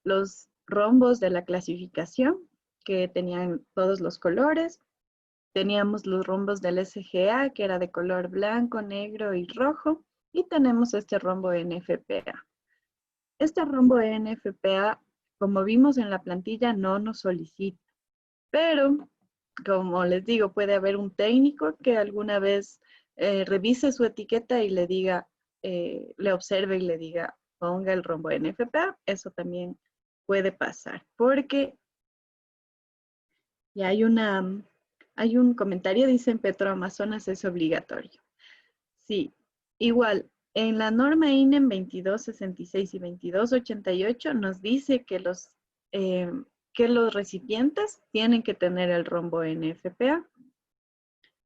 A: los rombos de la clasificación que tenían todos los colores. Teníamos los rombos del SGA, que era de color blanco, negro y rojo. Y tenemos este rombo NFPA. Este rombo NFPA, como vimos en la plantilla, no nos solicita. Pero, como les digo, puede haber un técnico que alguna vez revise su etiqueta y le diga, le observe y le diga, ponga el rombo NFPA. Eso también puede pasar. Porque ya hay un comentario, dicen Petroamazonas es obligatorio. Sí, igual, en la norma INEM 2266 y 2288 nos dice que los recipientes tienen que tener el rombo NFPA.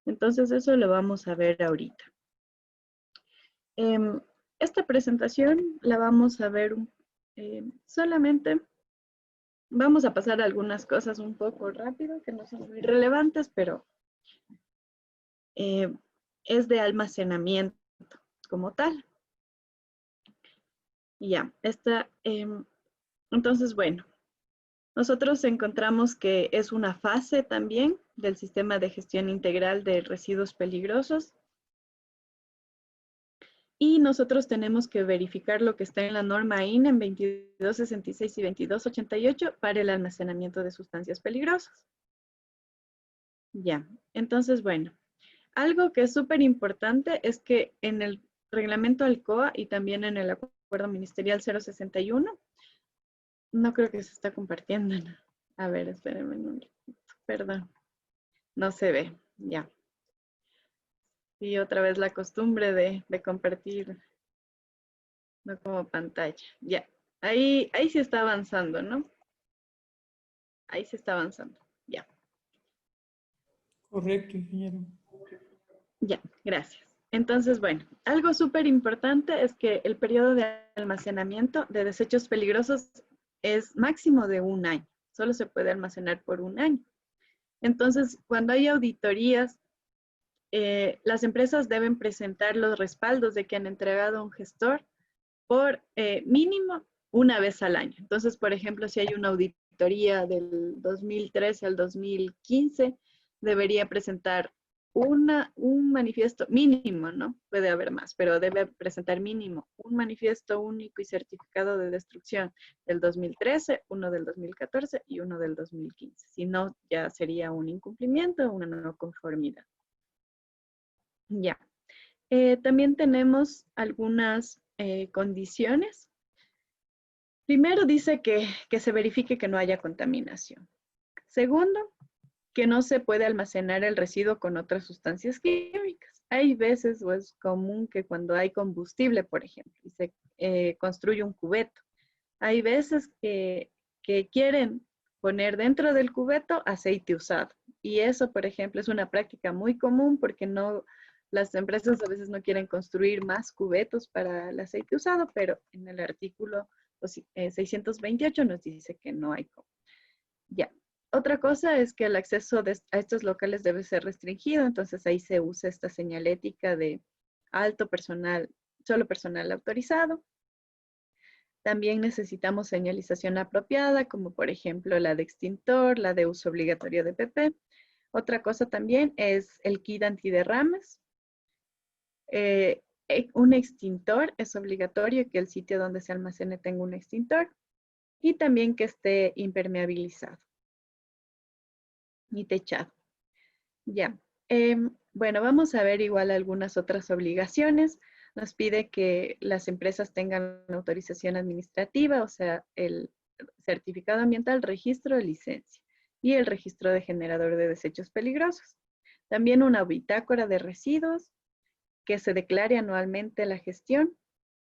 A: Entonces eso lo vamos a ver ahorita. Esta presentación la vamos a ver solamente. Vamos a pasar algunas cosas un poco rápido, que no son muy relevantes, pero es de almacenamiento como tal. Ya, entonces, bueno, nosotros encontramos que es una fase también del sistema de gestión integral de residuos peligrosos. Y nosotros tenemos que verificar lo que está en la norma INE en 2266 y 2288 para el almacenamiento de sustancias peligrosas. Ya, entonces, bueno, algo que es súper importante es que en el reglamento ALCOA y también en el acuerdo ministerial 061, no creo que se está compartiendo. ¿No? A ver, espérenme un momento, perdón, no se ve, ya. Y otra vez la costumbre de compartir, no como pantalla, ya. Ahí sí está avanzando, ¿no? Ahí se está avanzando, ya.
C: Correcto, ingeniero.
A: Ya, gracias. Entonces, bueno, algo súper importante es que el periodo de almacenamiento de desechos peligrosos es máximo de 1 año. Solo se puede almacenar por 1 año. Entonces, cuando hay auditorías, las empresas deben presentar los respaldos de que han entregado a un gestor por mínimo 1 vez al año. Entonces, por ejemplo, si hay una auditoría del 2013 al 2015, debería presentar un manifiesto mínimo, ¿no? Puede haber más, pero debe presentar mínimo un manifiesto único y certificado de destrucción del 2013, uno del 2014 y uno del 2015. Si no, ya sería un incumplimiento, una no conformidad. Ya. También tenemos algunas condiciones. Primero dice que se verifique que no haya contaminación. Segundo, que no se puede almacenar el residuo con otras sustancias químicas. Hay veces o es común que cuando hay combustible, por ejemplo, y se construye un cubeto, hay veces que quieren poner dentro del cubeto aceite usado. Y eso, por ejemplo, es una práctica muy común porque las empresas a veces no quieren construir más cubetos para el aceite usado, pero en el artículo 628 nos dice que no hay como. Ya. Otra cosa es que el acceso a estos locales debe ser restringido, entonces ahí se usa esta señalética de alto personal, solo personal autorizado. También necesitamos señalización apropiada, como por ejemplo la de extintor, la de uso obligatorio de PP. Otra cosa también es el kit antiderrames. Un extintor es obligatorio que el sitio donde se almacene tenga un extintor y también que esté impermeabilizado y techado. Ya. Bueno, vamos a ver igual algunas otras obligaciones. Nos pide que las empresas tengan autorización administrativa, o sea, el certificado ambiental, registro de licencia y el registro de generador de desechos peligrosos. También una bitácora de residuos, que se declare anualmente la gestión,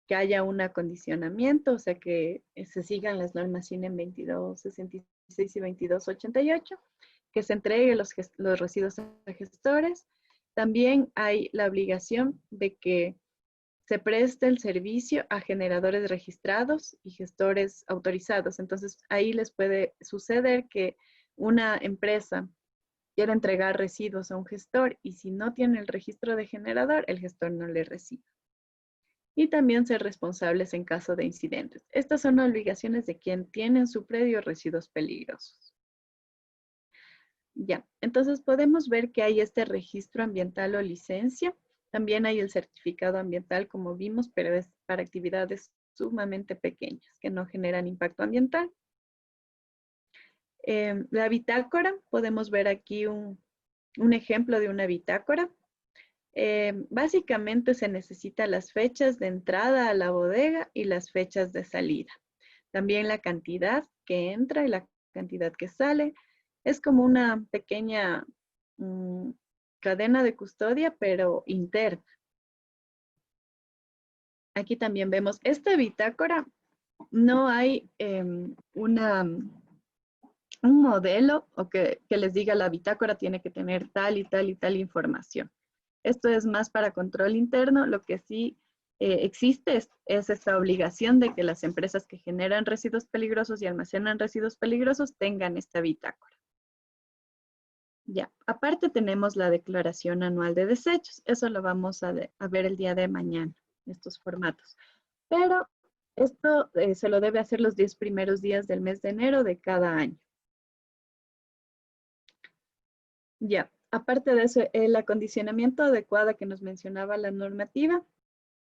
A: que haya un acondicionamiento, o sea, que se sigan las normas INE 2266 y 2288, que se entregue los residuos a gestores. También hay la obligación de que se preste el servicio a generadores registrados y gestores autorizados. Entonces, ahí les puede suceder que una empresa quiera entregar residuos a un gestor y si no tiene el registro de generador, el gestor no le recibe. Y también ser responsables en caso de incidentes. Estas son obligaciones de quien tiene en su predio residuos peligrosos. Ya, entonces podemos ver que hay este registro ambiental o licencia. También hay el certificado ambiental, como vimos, pero es para actividades sumamente pequeñas que no generan impacto ambiental. La bitácora, podemos ver aquí un ejemplo de una bitácora. Básicamente se necesitan las fechas de entrada a la bodega y las fechas de salida. También la cantidad que entra y la cantidad que sale. Es como una pequeña cadena de custodia, pero interna. Aquí también vemos esta bitácora. No hay un modelo o que les diga la bitácora tiene que tener tal y tal y tal información. Esto es más para control interno. Lo que sí existe es esta obligación de que las empresas que generan residuos peligrosos y almacenan residuos peligrosos tengan esta bitácora. Ya, aparte tenemos la declaración anual de desechos. Eso lo vamos a ver el día de mañana, estos formatos. Pero Esto se lo debe hacer los 10 primeros días del mes de enero de cada año. Ya, aparte de eso, el acondicionamiento adecuado que nos mencionaba la normativa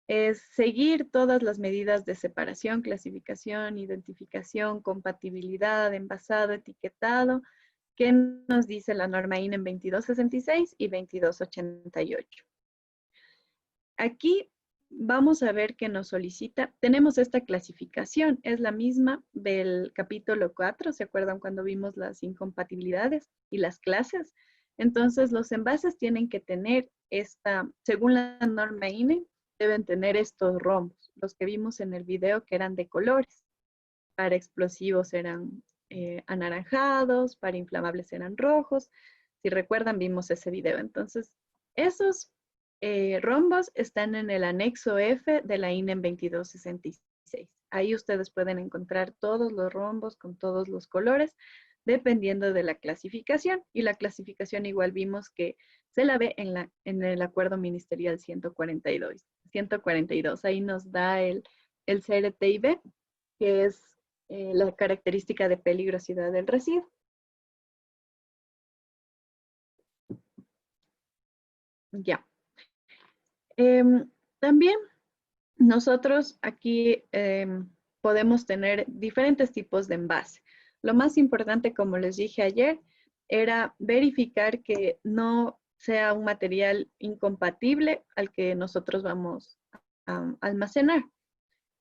A: es seguir todas las medidas de separación, clasificación, identificación, compatibilidad, envasado, etiquetado, que nos dice la norma INE en 2266 y 2288. Aquí vamos a ver que nos solicita, tenemos esta clasificación, es la misma del capítulo 4, ¿se acuerdan cuando vimos las incompatibilidades y las clases? Entonces, los envases tienen que tener esta, según la norma INE, deben tener estos rombos, los que vimos en el video que eran de colores. Para explosivos eran anaranjados, para inflamables eran rojos. Si recuerdan, vimos ese video. Entonces, esos rombos están en el anexo F de la INE en 2266. Ahí ustedes pueden encontrar todos los rombos con todos los colores, dependiendo de la clasificación. Y la clasificación igual vimos que se la ve en el acuerdo ministerial 142. 142. Ahí nos da el CRTIB, que es la característica de peligrosidad del residuo. Ya. También nosotros aquí podemos tener diferentes tipos de envase. Lo más importante, como les dije ayer, era verificar que no sea un material incompatible al que nosotros vamos a almacenar.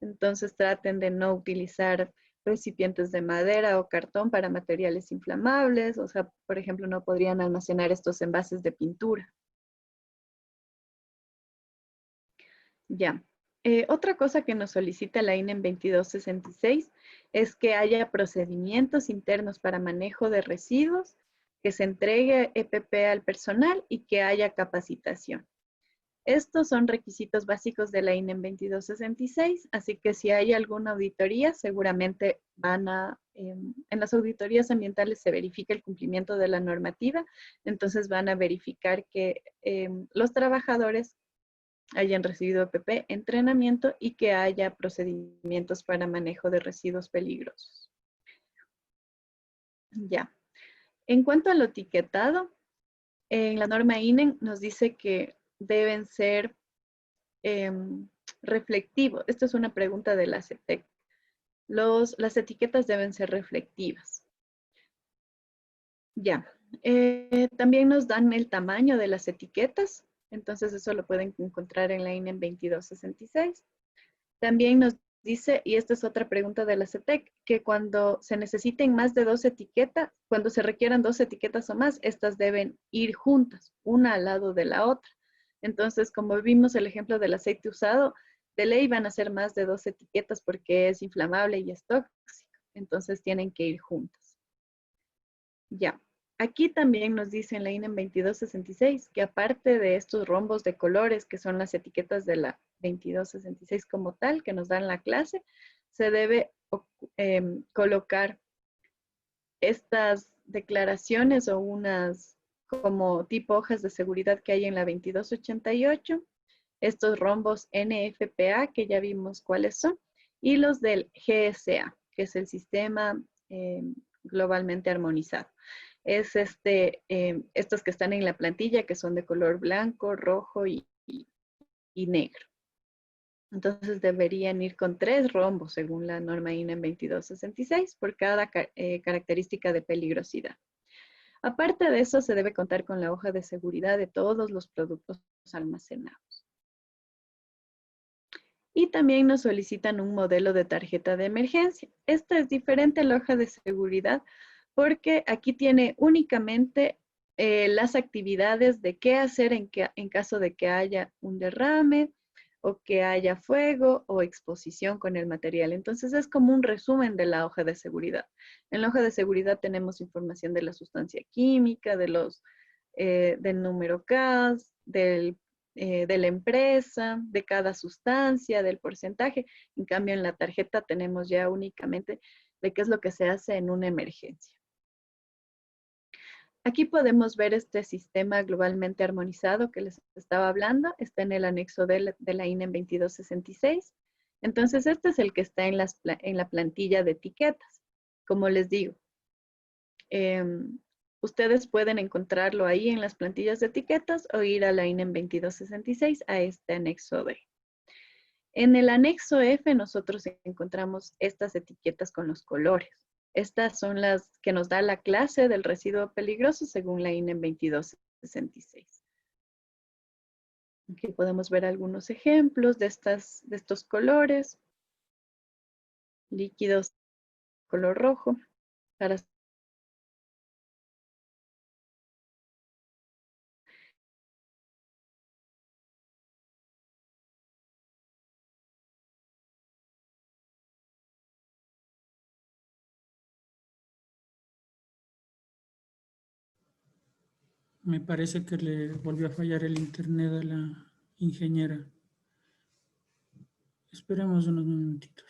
A: Entonces traten de no utilizar recipientes de madera o cartón para materiales inflamables. O sea, por ejemplo, no podrían almacenar estos envases de pintura. Ya. Otra cosa que nos solicita la INE en 2266 es que haya procedimientos internos para manejo de residuos, que se entregue EPP al personal y que haya capacitación. Estos son requisitos básicos de la INE en 2266, así que si hay alguna auditoría, seguramente en las auditorías ambientales se verifica el cumplimiento de la normativa, entonces van a verificar que los trabajadores hayan recibido EPP, entrenamiento y que haya procedimientos para manejo de residuos peligrosos. Ya. En cuanto al etiquetado, en la norma INE nos dice que deben ser reflectivos. Esta es una pregunta de la CETEC. Las etiquetas deben ser reflectivas. Ya. También nos dan el tamaño de las etiquetas. Entonces eso lo pueden encontrar en la INE en 2266. También nos dice, y esta es otra pregunta de la CETEC, que cuando se necesiten más de 2 etiquetas, cuando se requieran 2 etiquetas o más, estas deben ir juntas, una al lado de la otra. Entonces, como vimos el ejemplo del aceite usado, de ley van a ser más de 2 etiquetas porque es inflamable y es tóxico. Entonces, tienen que ir juntas. Ya. Aquí también nos dice en la INE en 2266 que aparte de estos rombos de colores, que son las etiquetas de la 2266 como tal, que nos dan la clase, se debe colocar estas declaraciones o unas como tipo hojas de seguridad que hay en la 2288, estos rombos NFPA, que ya vimos cuáles son, y los del GSA, que es el sistema globalmente armonizado. Es estos que están en la plantilla, que son de color blanco, rojo y negro. Entonces deberían ir con 3 rombos, según la norma INE en 2266, por cada característica de peligrosidad. Aparte de eso, se debe contar con la hoja de seguridad de todos los productos almacenados. Y también nos solicitan un modelo de tarjeta de emergencia. Esta es diferente a la hoja de seguridad porque aquí tiene únicamente las actividades de qué hacer en caso de que haya un derrame o que haya fuego o exposición con el material. Entonces es como un resumen de la hoja de seguridad. En la hoja de seguridad tenemos información de la sustancia química, del número CAS, de la empresa, de cada sustancia, del porcentaje. En cambio, en la tarjeta tenemos ya únicamente de qué es lo que se hace en una emergencia. Aquí podemos ver este sistema globalmente armonizado que les estaba hablando. Está en el anexo de la INE en 2266. Entonces, este es el que está en la plantilla de etiquetas. Como les digo, ustedes pueden encontrarlo ahí en las plantillas de etiquetas o ir a la INEM 2266 a este anexo D. En el anexo F nosotros encontramos estas etiquetas con los colores. Estas son las que nos da la clase del residuo peligroso según la INEM 2266. Aquí podemos ver algunos ejemplos de estos colores. Líquidos color rojo. Para
C: Me parece que le volvió a fallar el internet a la ingeniera. Esperemos unos minutitos.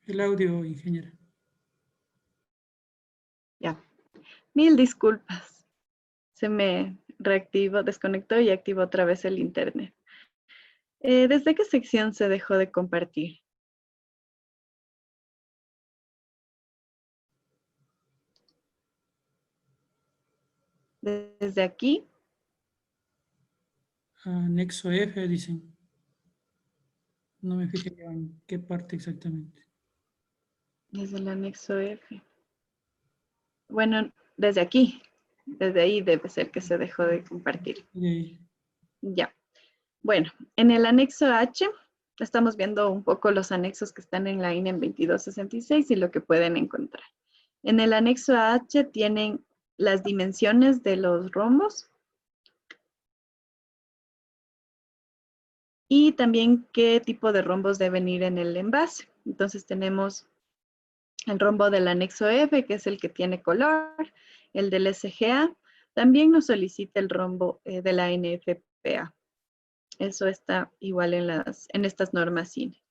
C: El audio, ingeniera.
A: ya. Mil disculpas. Se me reactivó, desconectó y activó otra vez el internet. ¿Desde qué sección se dejó de compartir? Desde aquí.
C: Anexo F, dicen. No me fijé yo en qué parte exactamente.
A: Desde el anexo F. Bueno, desde aquí. Desde ahí debe ser que se dejó de compartir. Ya. Bueno, en el anexo H estamos viendo un poco los anexos que están en la INEM 2266 y lo que pueden encontrar. En el anexo H tienen las dimensiones de los rombos y también qué tipo de rombos deben ir en el envase. Entonces tenemos el rombo del anexo F, que es el que tiene color, el del SGA. También nos solicita el rombo de la NFPA. Eso está igual en estas normas CINE.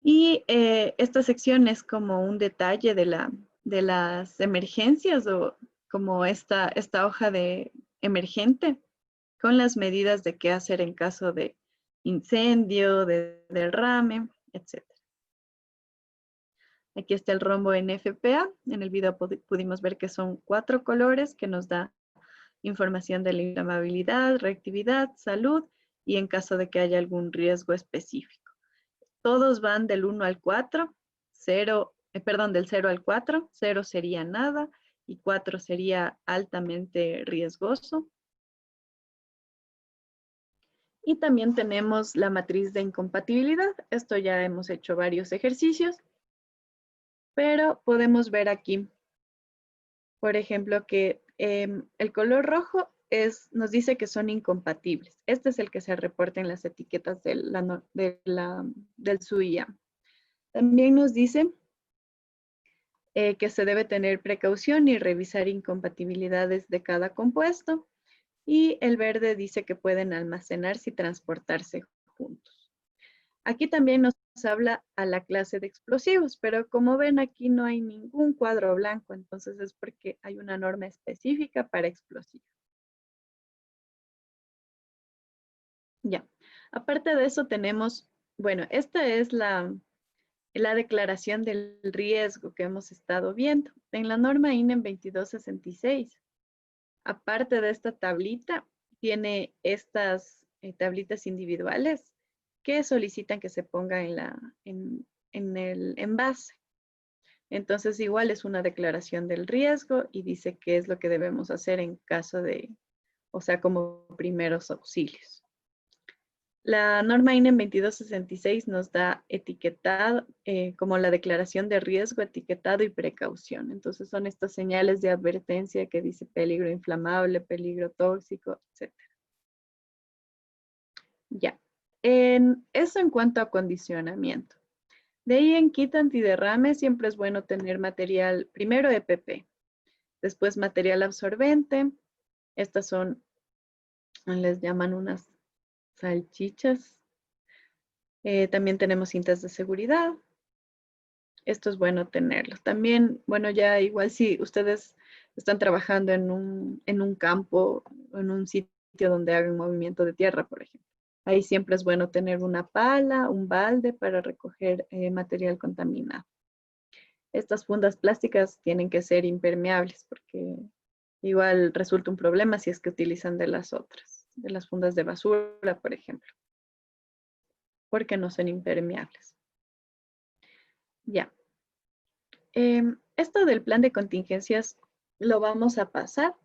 A: Y esta sección es como un detalle de las emergencias o como esta hoja de emergente con las medidas de qué hacer en caso de incendio, de derrame, etc. Aquí está el rombo NFPA. En el video pudimos ver que son 4 colores que nos da información de la inflamabilidad, reactividad, salud y en caso de que haya algún riesgo específico. Todos van del 1 al 4, del 0 al 4, 0 sería nada y 4 sería altamente riesgoso. Y también tenemos la matriz de incompatibilidad. Esto ya hemos hecho varios ejercicios, pero podemos ver aquí, por ejemplo, que el color rojo nos dice que son incompatibles. Este es el que se reporta en las etiquetas del SUIA. También nos dice que se debe tener precaución y revisar incompatibilidades de cada compuesto. Y el verde dice que pueden almacenarse y transportarse juntos. Aquí también nos habla a la clase de explosivos, pero como ven aquí no hay ningún cuadro blanco, entonces es porque hay una norma específica para explosivos. Ya, aparte de eso tenemos, bueno, esta es la declaración del riesgo que hemos estado viendo. En la norma INEM 2266, aparte de esta tablita, tiene estas tablitas individuales que solicitan que se ponga en el envase. Entonces, igual es una declaración del riesgo y dice qué es lo que debemos hacer en caso de, o sea, como primeros auxilios. La norma INEM 2266 nos da etiquetado como la declaración de riesgo, etiquetado y precaución. Entonces son estas señales de advertencia que dice peligro inflamable, peligro tóxico, etc. Ya. Eso en cuanto a acondicionamiento. De ahí en kit antiderrame siempre es bueno tener material, primero EPP, después material absorbente. Estas son, les llaman unas salchichas. También tenemos cintas de seguridad. Esto es bueno tenerlo. También, bueno, ya igual si ustedes están trabajando en un campo, en un sitio donde hagan movimiento de tierra, por ejemplo. Ahí siempre es bueno tener una pala, un balde para recoger material contaminado. Estas fundas plásticas tienen que ser impermeables porque igual resulta un problema si es que utilizan de las otras, de las fundas de basura, por ejemplo, porque no son impermeables. Ya. Esto del plan de contingencias lo vamos a pasar.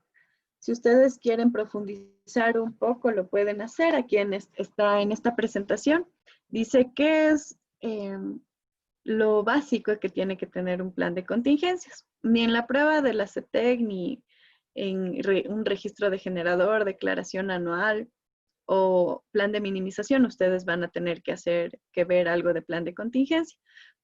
A: Si ustedes quieren profundizar un poco, lo pueden hacer. Aquí está en esta presentación. Dice qué es lo básico que tiene que tener un plan de contingencias. Ni en la prueba de la CETEC, ni en un registro de generador, declaración anual o plan de minimización, ustedes van a tener que ver algo de plan de contingencia.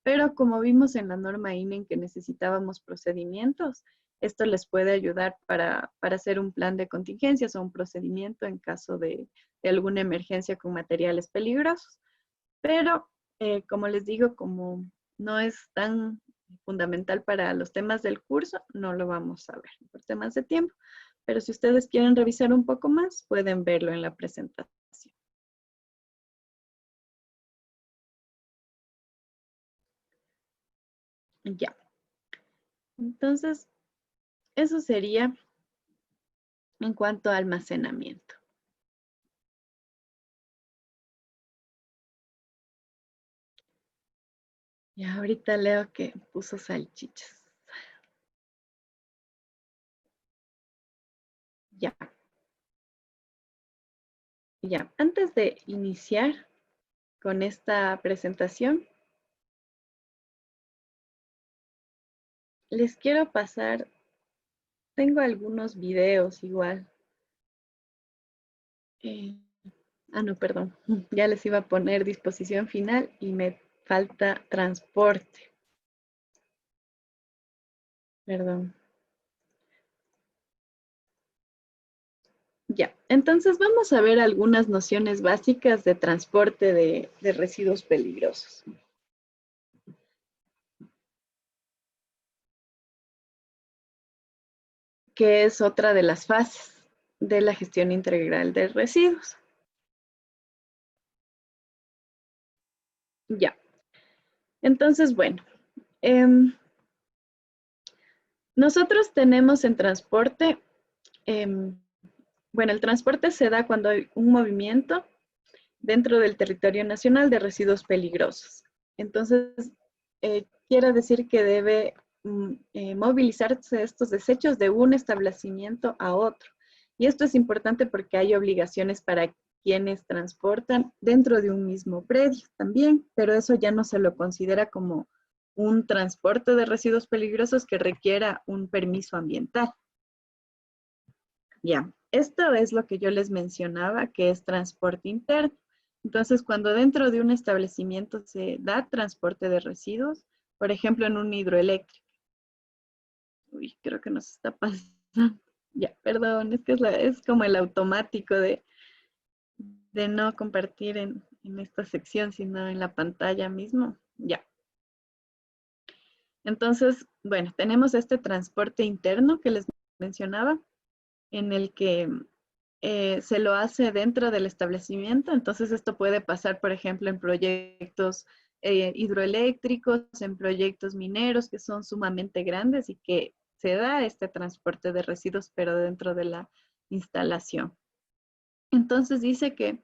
A: Pero como vimos en la norma INEM que necesitábamos procedimientos, esto les puede ayudar para hacer un plan de contingencias o un procedimiento en caso de alguna emergencia con materiales peligrosos. Pero, como les digo, como no es tan fundamental para los temas del curso, no lo vamos a ver por temas de tiempo. Pero si ustedes quieren revisar un poco más, pueden verlo en la presentación. Ya. Entonces, eso sería en cuanto a almacenamiento. Y ahorita leo que puso salchichas. Ya. Ya. Antes de iniciar con esta presentación, les quiero pasar, tengo algunos videos igual. No, perdón. Ya les iba a poner disposición final y me falta transporte. Perdón. Ya, entonces vamos a ver algunas nociones básicas de transporte de residuos peligrosos. Que es otra de las fases de la gestión integral de residuos. Ya. Entonces, bueno. Nosotros tenemos en transporte, bueno, el transporte se da cuando hay un movimiento dentro del territorio nacional de residuos peligrosos. Entonces, quiere decir que debe movilizarse estos desechos de un establecimiento a otro. Y esto es importante porque hay obligaciones para quienes transportan dentro de un mismo predio también, pero eso ya no se lo considera como un transporte de residuos peligrosos que requiera un permiso ambiental. Ya, esto es lo que yo les mencionaba, que es transporte interno. Entonces, cuando dentro de un establecimiento se da transporte de residuos, por ejemplo, en un hidroeléctrico. Uy, creo que nos está pasando. Ya, perdón, es que es como el automático de no compartir en esta sección, sino en la pantalla mismo. Ya. Entonces, bueno, tenemos este transporte interno que les mencionaba, en el que se lo hace dentro del establecimiento. Entonces, esto puede pasar, por ejemplo, en proyectos hidroeléctricos, en proyectos mineros que son sumamente grandes y que se da este transporte de residuos, pero dentro de la instalación. Entonces, dice que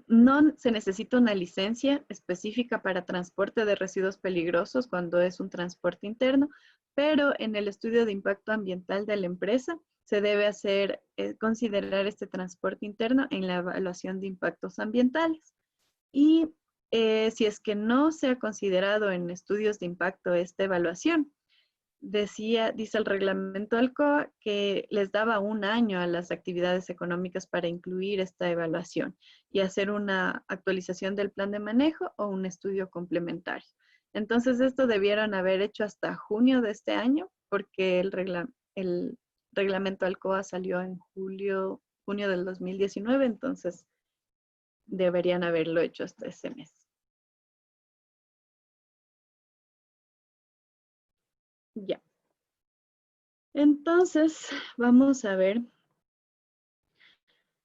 A: no se necesita una licencia específica para transporte de residuos peligrosos cuando es un transporte interno, pero en el estudio de impacto ambiental de la empresa se debe hacer, considerar este transporte interno en la evaluación de impactos ambientales. Y si es que no se ha considerado en estudios de impacto esta evaluación, dice el reglamento ALCOA que les daba 1 año a las actividades económicas para incluir esta evaluación y hacer una actualización del plan de manejo o un estudio complementario. Entonces, esto debieron haber hecho hasta junio de este año, porque el reglamento ALCOA salió en junio del 2019, entonces deberían haberlo hecho hasta ese mes. Ya. Entonces, vamos a ver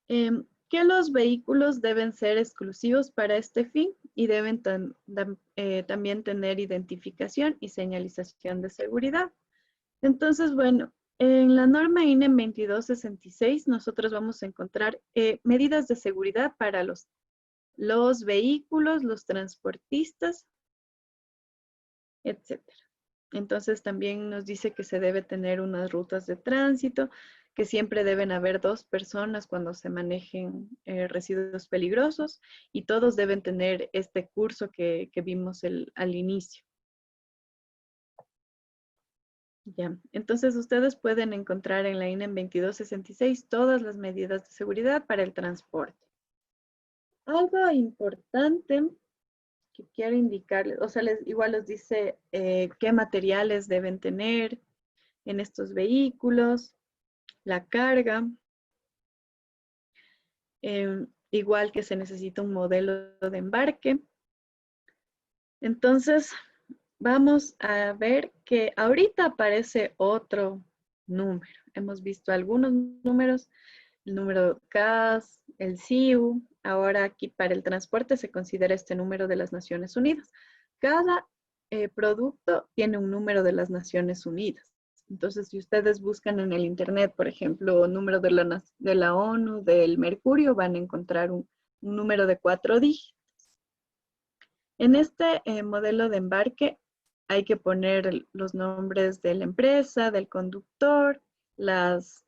A: que los vehículos deben ser exclusivos para este fin y deben también tener identificación y señalización de seguridad. Entonces, bueno, en la norma INE 2266 nosotros vamos a encontrar medidas de seguridad para los vehículos, los transportistas, etcétera. Entonces también nos dice que se debe tener unas rutas de tránsito, que siempre deben haber 2 personas cuando se manejen residuos peligrosos y todos deben tener este curso que vimos al inicio. Ya, entonces ustedes pueden encontrar en la INE 2266 todas las medidas de seguridad para el transporte. Algo importante que quiero indicarles, o sea, igual les dice qué materiales deben tener en estos vehículos, la carga, igual que se necesita un modelo de embarque. Entonces, vamos a ver que ahorita aparece otro número. Hemos visto algunos números, el número CAS, el CIU. Ahora aquí para el transporte se considera este número de las Naciones Unidas. Cada producto tiene un número de las Naciones Unidas. Entonces, si ustedes buscan en el internet, por ejemplo, número de la ONU, del Mercurio, van a encontrar un número de 4 dígitos. En este modelo de embarque hay que poner los nombres de la empresa, del conductor, las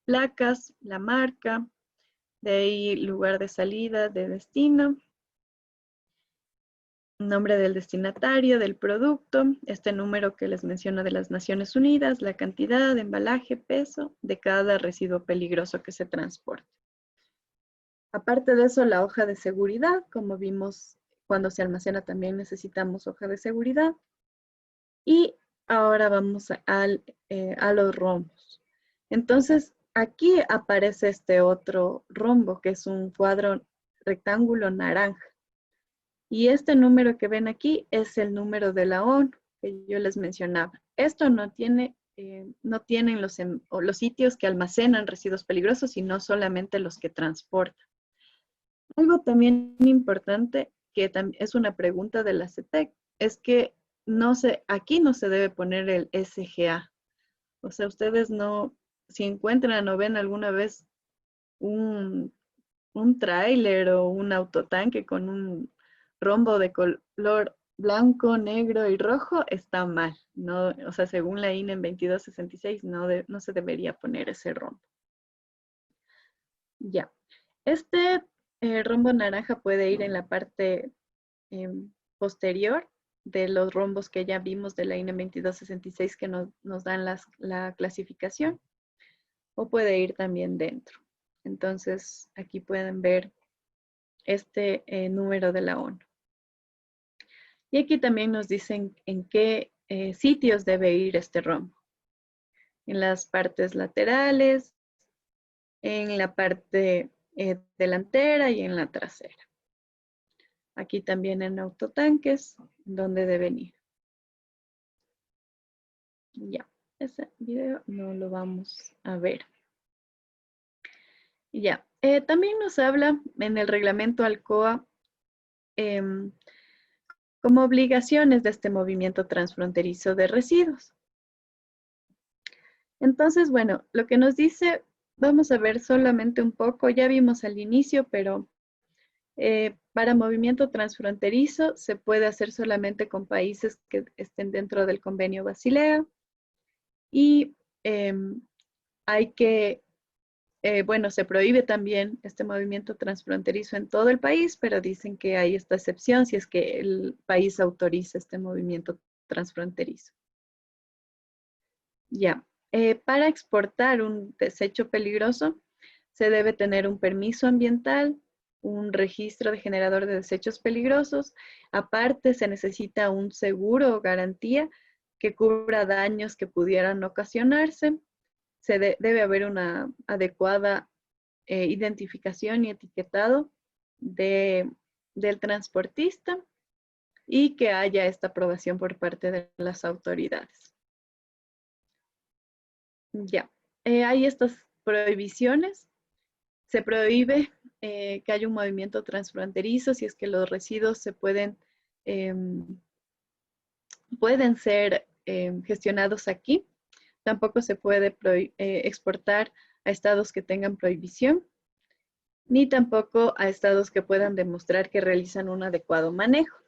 A: placas, la marca, de ahí lugar de salida, de destino, nombre del destinatario, del producto, este número que les menciono de las Naciones Unidas, la cantidad, embalaje, peso de cada residuo peligroso que se transporte. Aparte de eso, la hoja de seguridad, como vimos cuando se almacena también necesitamos hoja de seguridad. Y ahora vamos a los rombos. Entonces, aquí aparece este otro rombo, que es un cuadro rectángulo naranja. Y este número que ven aquí es el número de la ONU que yo les mencionaba. Esto no tienen los sitios que almacenan residuos peligrosos, sino solamente los que transportan. Algo también importante, que es una pregunta de la CETEC, es que aquí no se debe poner el SGA. O sea, ustedes no, si encuentran o ven alguna vez un tráiler o un autotanque con un rombo de color blanco, negro y rojo, está mal. No, o sea, según la INE en 2266, no se debería poner ese rombo. Ya. Este rombo naranja puede ir en la parte posterior de los rombos que ya vimos de la INE 2266 que nos dan la clasificación, o puede ir también dentro. Entonces, aquí pueden ver este número de la ONU. Y aquí también nos dicen en qué sitios debe ir este rombo. en las partes laterales, en la parte delantera y en la trasera. Aquí también en autotanques, donde deben ir. Ya, ese video no lo vamos a ver. Ya, también nos habla en el reglamento ALCOA como obligaciones de este movimiento transfronterizo de residuos. Entonces, bueno, lo que nos dice, vamos a ver solamente un poco, ya vimos al inicio, pero para movimiento transfronterizo se puede hacer solamente con países que estén dentro del convenio Basilea y hay que, bueno, se prohíbe también este movimiento transfronterizo en todo el país, pero dicen que hay esta excepción si es que el país autoriza este movimiento transfronterizo. Ya, para exportar un desecho peligroso se debe tener un permiso ambiental, un registro de generador de desechos peligrosos. Aparte, se necesita un seguro o garantía que cubra daños que pudieran ocasionarse. Debe haber una adecuada identificación y etiquetado del transportista y que haya esta aprobación por parte de las autoridades. Ya, hay estas prohibiciones. Se prohíbe que haya un movimiento transfronterizo si es que los residuos se pueden ser gestionados aquí. Tampoco se puede exportar a estados que tengan prohibición, ni tampoco a estados que puedan demostrar que realizan un adecuado manejo.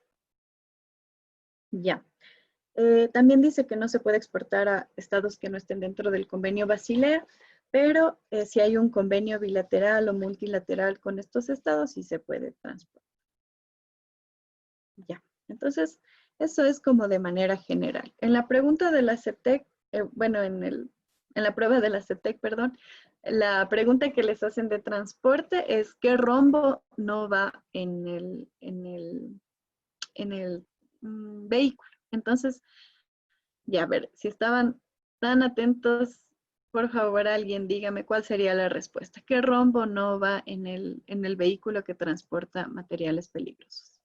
A: Ya. También dice que no se puede exportar a estados que no estén dentro del convenio Basilea, pero si hay un convenio bilateral o multilateral con estos estados, sí se puede transportar. Ya, entonces, eso es como de manera general. En la pregunta de la CETEC, bueno, en la prueba de la CETEC, perdón, la pregunta que les hacen de transporte es ¿qué rombo no va en el vehículo? Entonces, ya, a ver, si estaban tan atentos, por favor, alguien dígame cuál sería la respuesta. ¿Qué rombo no va en el vehículo que transporta materiales peligrosos?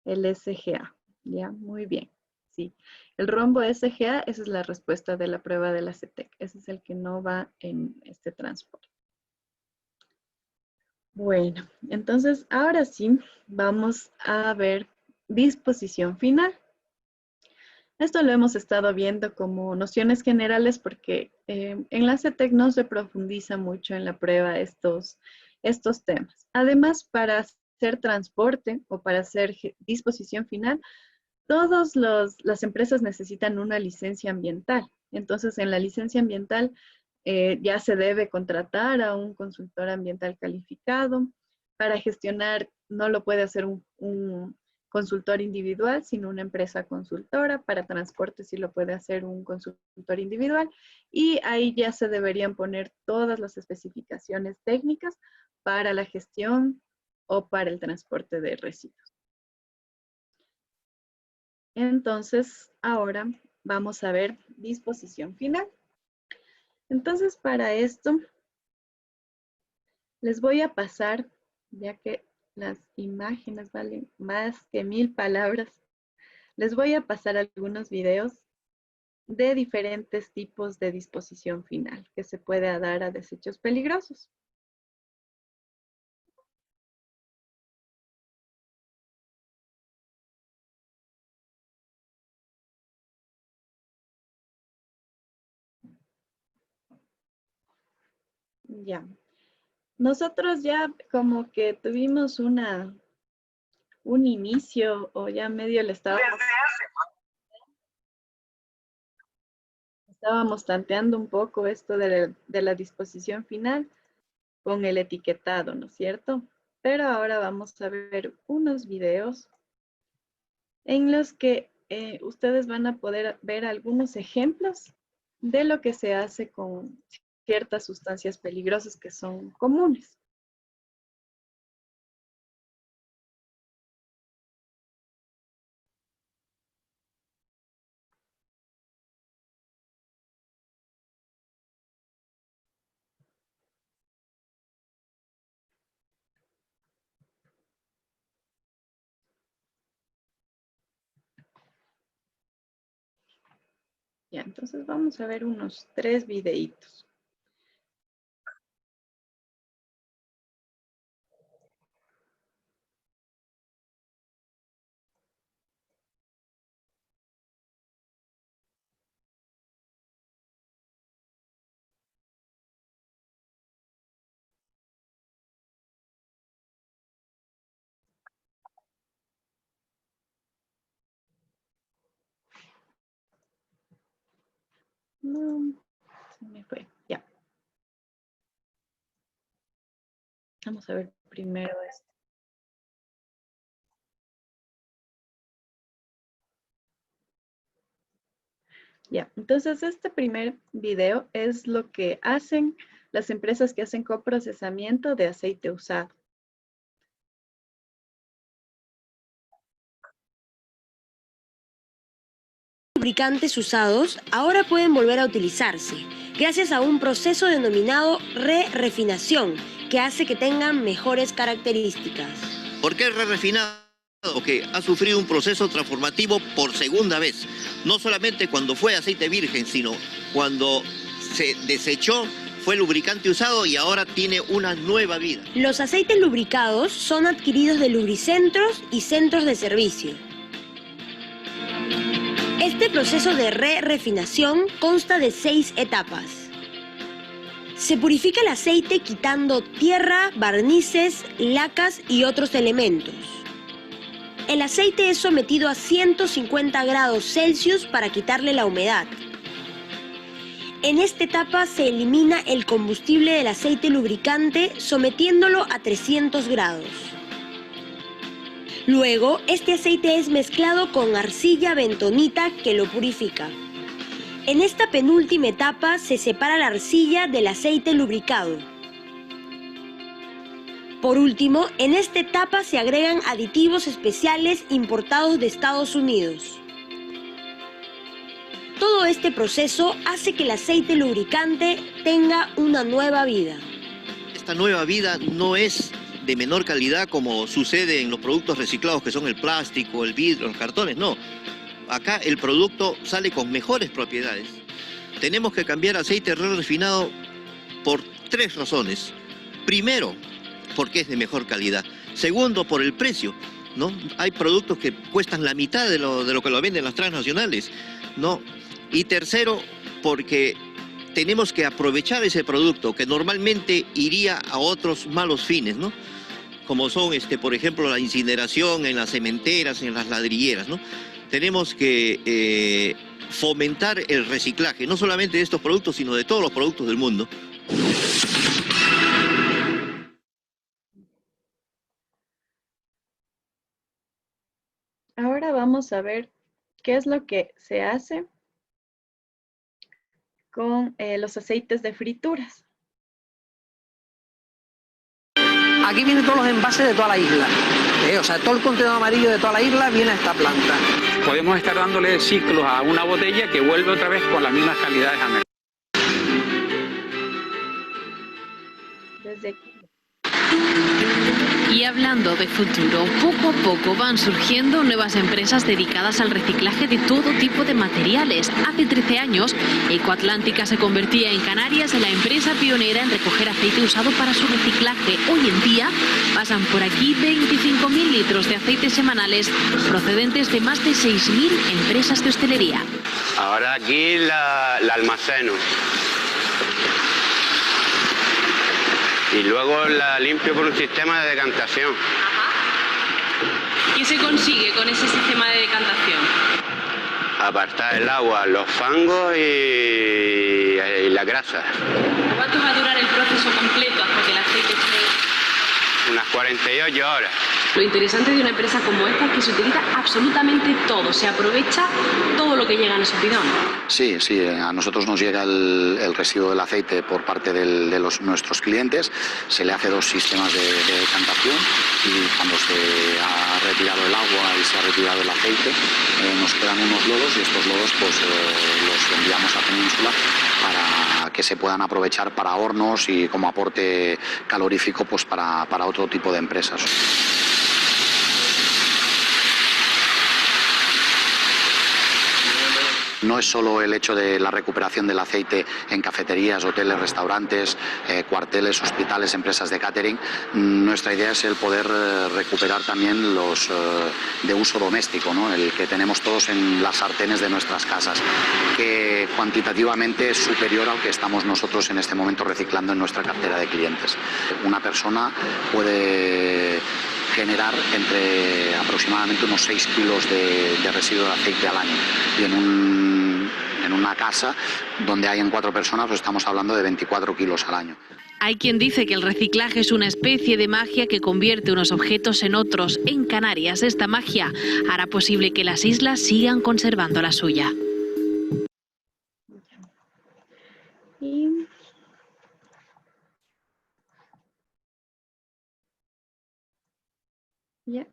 A: El SGA. Ya, muy bien. Sí, el rombo SGA, esa es la respuesta de la prueba de la CETEC. Ese es el que no va en este transporte. Bueno, entonces ahora sí, vamos a ver disposición final. Esto lo hemos estado viendo como nociones generales porque en la CETEC no se profundiza mucho en la prueba estos temas. Además, para hacer transporte o para hacer disposición final, todas las empresas necesitan una licencia ambiental. Entonces, en la licencia ambiental ya se debe contratar a un consultor ambiental calificado. Para gestionar, no lo puede hacer un consultor individual, sino una empresa consultora. Para transporte sí lo puede hacer un consultor individual. Y ahí ya se deberían poner todas las especificaciones técnicas para la gestión o para el transporte de residuos. Entonces, ahora vamos a ver disposición final. Entonces, para esto, les voy a pasar, ya que las imágenes valen más que 1000 palabras, les voy a pasar algunos videos de diferentes tipos de disposición final que se puede dar a desechos peligrosos. Ya. Nosotros ya como que tuvimos un inicio o ya medio le estábamos tanteando un poco esto de la disposición final con el etiquetado, ¿no es cierto? Pero ahora vamos a ver unos videos en los que ustedes van a poder ver algunos ejemplos de lo que se hace con ciertas sustancias peligrosas que son comunes. Ya, entonces vamos a ver unos 3 videitos. No, se me fue. Ya. Vamos a ver primero esto. Ya, entonces este primer video es lo que hacen las empresas que hacen coprocesamiento de aceite usado.
G: Lubricantes usados ahora pueden volver a utilizarse, gracias a un proceso denominado re-refinación, que hace que tengan mejores características.
H: ¿Por qué re-refinado? Porque ha sufrido un proceso transformativo por segunda vez. No solamente cuando fue aceite virgen, sino cuando se desechó, fue lubricante usado y ahora tiene una nueva vida.
G: Los aceites lubricados son adquiridos de lubricentros y centros de servicio. Este proceso de re-refinación consta de 6 etapas. Se purifica el aceite quitando tierra, barnices, lacas y otros elementos. El aceite es sometido a 150 grados Celsius para quitarle la humedad. En esta etapa se elimina el combustible del aceite lubricante sometiéndolo a 300 grados. Luego, este aceite es mezclado con arcilla bentonita que lo purifica. En esta penúltima etapa se separa la arcilla del aceite lubricado. Por último, en esta etapa se agregan aditivos especiales importados de Estados Unidos. Todo este proceso hace que el aceite lubricante tenga una nueva vida.
H: Esta nueva vida no es de menor calidad como sucede en los productos reciclados que son el plástico, el vidrio, los cartones, no. Acá el producto sale con mejores propiedades. Tenemos que cambiar aceite re-refinado por 3 razones. Primero, porque es de mejor calidad. Segundo, por el precio, ¿no? Hay productos que cuestan la mitad de lo que lo venden las transnacionales, ¿no? Y tercero, porque tenemos que aprovechar ese producto que normalmente iría a otros malos fines, ¿no? Como son, por ejemplo, la incineración en las cementeras, en las ladrilleras, ¿no? Tenemos que fomentar el reciclaje, no solamente de estos productos, sino de todos los productos del mundo.
A: Ahora vamos a ver qué es lo que se hace con los aceites de frituras.
I: Aquí vienen todos los envases de toda la isla. O sea, todo el contenedor amarillo de toda la isla viene a esta planta.
J: Podemos estar dándole ciclos a una botella que vuelve otra vez con las mismas calidades al mercado.
A: Desde aquí.
K: Y hablando de futuro, poco a poco van surgiendo nuevas empresas dedicadas al reciclaje de todo tipo de materiales. Hace 13 años, Ecoatlántica se convertía en Canarias en la empresa pionera en recoger aceite usado para su reciclaje. Hoy en día pasan por aquí 25.000 litros de aceite semanales procedentes de más de 6.000 empresas de hostelería.
L: Ahora aquí la almaceno. Y luego la limpio por un sistema de decantación.
K: ¿Qué se consigue con ese sistema de decantación?
L: Apartar el agua, los fangos y la grasa.
K: ¿Cuánto va a durar el proceso completo hasta que el aceite esté?
L: Unas 48 horas.
K: Lo interesante de una empresa como esta es que se utiliza absolutamente todo, se aprovecha todo lo que llega en ese bidón.
M: Sí, a nosotros nos llega el residuo del aceite por parte de nuestros clientes, se le hace 2 sistemas de decantación y cuando se ha retirado el agua y se ha retirado el aceite, nos quedan unos lodos y estos lodos pues los enviamos a Península para que se puedan aprovechar para hornos y como aporte calorífico pues para otro tipo de empresas. no es solo el hecho de la recuperación del aceite en cafeterías, hoteles, restaurantes, cuarteles, hospitales, empresas de catering. Nuestra idea es el poder recuperar también los de uso doméstico, ¿no? El que tenemos todos en las sartenes de nuestras casas, que cuantitativamente es superior al que estamos nosotros en este momento reciclando en nuestra cartera de clientes. Una persona puede generar entre aproximadamente unos 6 kilos de residuo de aceite al año. Y en una casa donde hayan 4 personas, pues estamos hablando de 24 kilos al año.
K: Hay quien dice que el reciclaje es una especie de magia que convierte unos objetos en otros. En Canarias, esta magia hará posible que las islas sigan conservando la suya.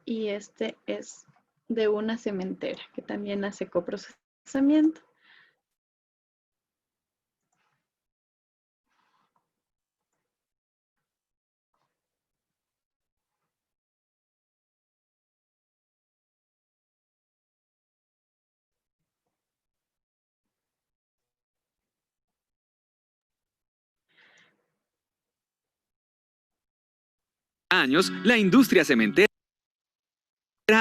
A: Y este es de una cementera que también hace coprocesamiento.
N: Años, la industria cementera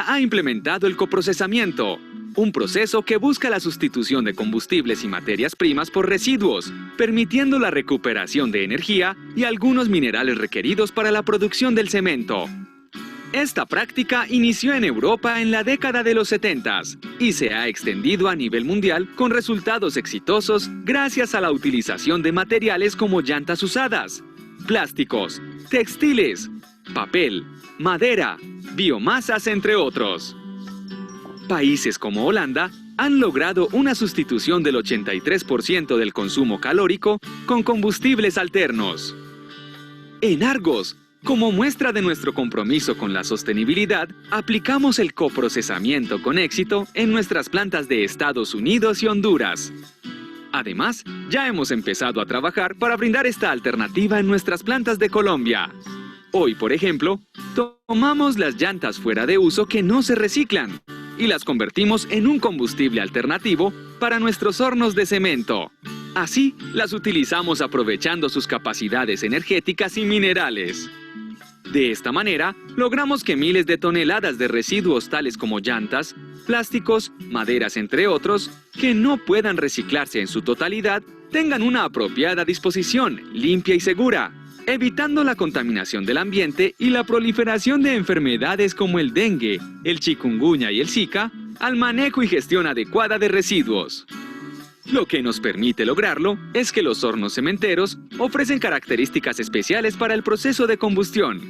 N: ha implementado el coprocesamiento, un proceso que busca la sustitución de combustibles y materias primas por residuos, permitiendo la recuperación de energía y algunos minerales requeridos para la producción del cemento. Esta práctica inició en Europa en la década de los 70s y se ha extendido a nivel mundial con resultados exitosos gracias a la utilización de materiales como llantas usadas, plásticos, textiles, papel, madera, biomasas, entre otros. Países como Holanda han logrado una sustitución del 83% del consumo calórico con combustibles alternos. En Argos, como muestra de nuestro compromiso con la sostenibilidad, aplicamos el coprocesamiento con éxito en nuestras plantas de Estados Unidos y Honduras. Además, ya hemos empezado a trabajar para brindar esta alternativa en nuestras plantas de Colombia. Hoy, por ejemplo, tomamos las llantas fuera de uso que no se reciclan y las convertimos en un combustible alternativo para nuestros hornos de cemento. Así, las utilizamos aprovechando sus capacidades energéticas y minerales. De esta manera, logramos que miles de toneladas de residuos tales como llantas, plásticos, maderas, entre otros, que no puedan reciclarse en su totalidad, tengan una apropiada disposición, limpia y segura, evitando la contaminación del ambiente y la proliferación de enfermedades como el dengue, el chikungunya y el zika, al manejo y gestión adecuada de residuos. Lo que nos permite lograrlo es que los hornos cementeros ofrecen características especiales para el proceso de combustión,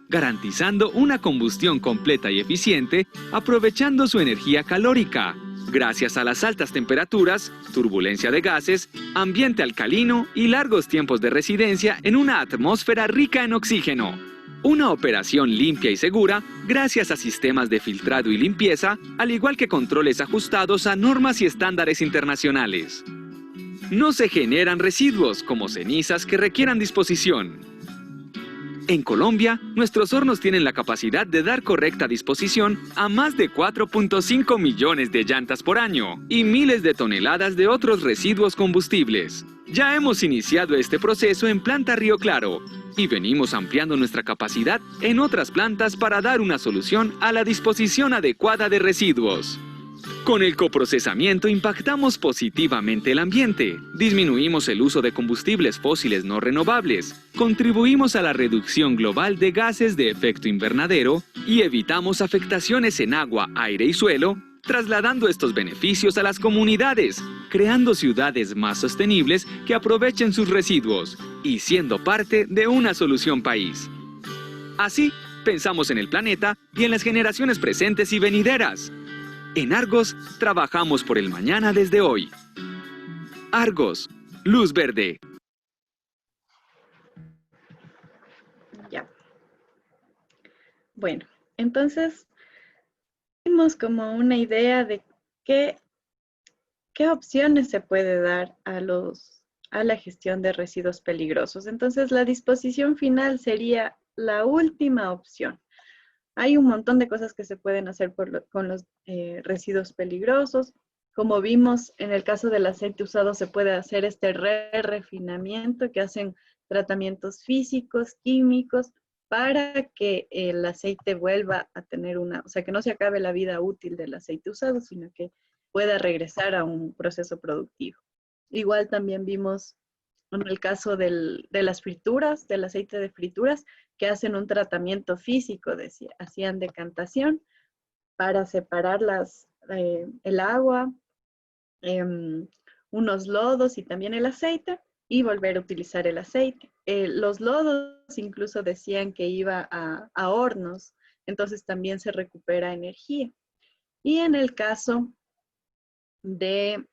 N: garantizando una combustión completa y eficiente, aprovechando su energía calórica, gracias a las altas temperaturas, turbulencia de gases, ambiente alcalino y largos tiempos de residencia en una atmósfera rica en oxígeno. Una operación limpia y segura gracias a sistemas de filtrado y limpieza, al igual que controles ajustados a normas y estándares internacionales. No se generan residuos como cenizas que requieran disposición. En Colombia, nuestros hornos tienen la capacidad de dar correcta disposición a más de 4.5 millones de llantas por año y miles de toneladas de otros residuos combustibles. Ya hemos iniciado este proceso en Planta Río Claro y venimos ampliando nuestra capacidad en otras plantas para dar una solución a la disposición adecuada de residuos. Con el coprocesamiento impactamos positivamente el ambiente, disminuimos el uso de combustibles fósiles no renovables, contribuimos a la reducción global de gases de efecto invernadero y evitamos afectaciones en agua, aire y suelo, trasladando estos beneficios a las comunidades, creando ciudades más sostenibles que aprovechen sus residuos y siendo parte de una solución país. Así, pensamos en el planeta y en las generaciones presentes y venideras. En Argos, trabajamos por el mañana desde hoy. Argos, luz verde.
A: Ya. Bueno, entonces, vimos como una idea de qué opciones se puede dar a la gestión de residuos peligrosos. Entonces, la disposición final sería la última opción. Hay un montón de cosas que se pueden hacer con los residuos peligrosos. Como vimos en el caso del aceite usado, se puede hacer este refinamiento que hacen tratamientos físicos, químicos, para que el aceite vuelva a tener o sea, que no se acabe la vida útil del aceite usado, sino que pueda regresar a un proceso productivo. Igual también vimos en el caso de las frituras, del aceite de frituras, que hacen un tratamiento físico, hacían decantación para separar el agua, unos lodos y también el aceite, y volver a utilizar el aceite. Los lodos incluso decían que iba a hornos, entonces también se recupera energía. Y en el caso de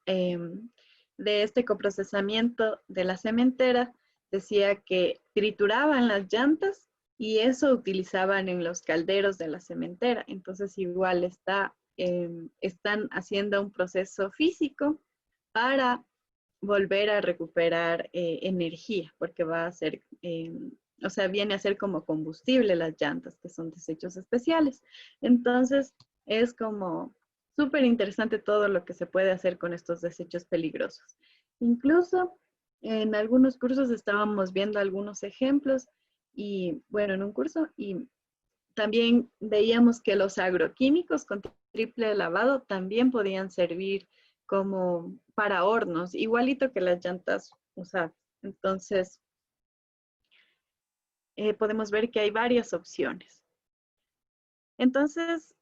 A: este coprocesamiento de la cementera, decía que trituraban las llantas y eso utilizaban en los calderos de la cementera. Entonces igual están haciendo un proceso físico para volver a recuperar energía, porque va a ser, o sea, viene a ser como combustible las llantas, que son desechos especiales. Entonces es como súper interesante todo lo que se puede hacer con estos desechos peligrosos. Incluso en algunos cursos estábamos viendo algunos ejemplos y, bueno, en un curso, y también veíamos que los agroquímicos con triple lavado también podían servir como para hornos, igualito que las llantas usadas. Entonces, podemos ver que hay varias opciones. Entonces,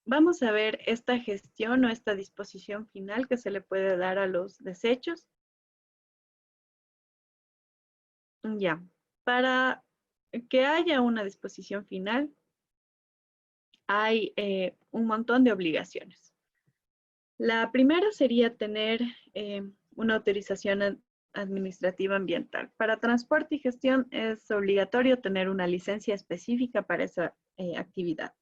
A: vamos a ver esta gestión o esta disposición final que se le puede dar a los desechos. Ya, para que haya una disposición final, hay un montón de obligaciones. La primera sería tener una autorización administrativa ambiental. Para transporte y gestión es obligatorio tener una licencia específica para esa actividad.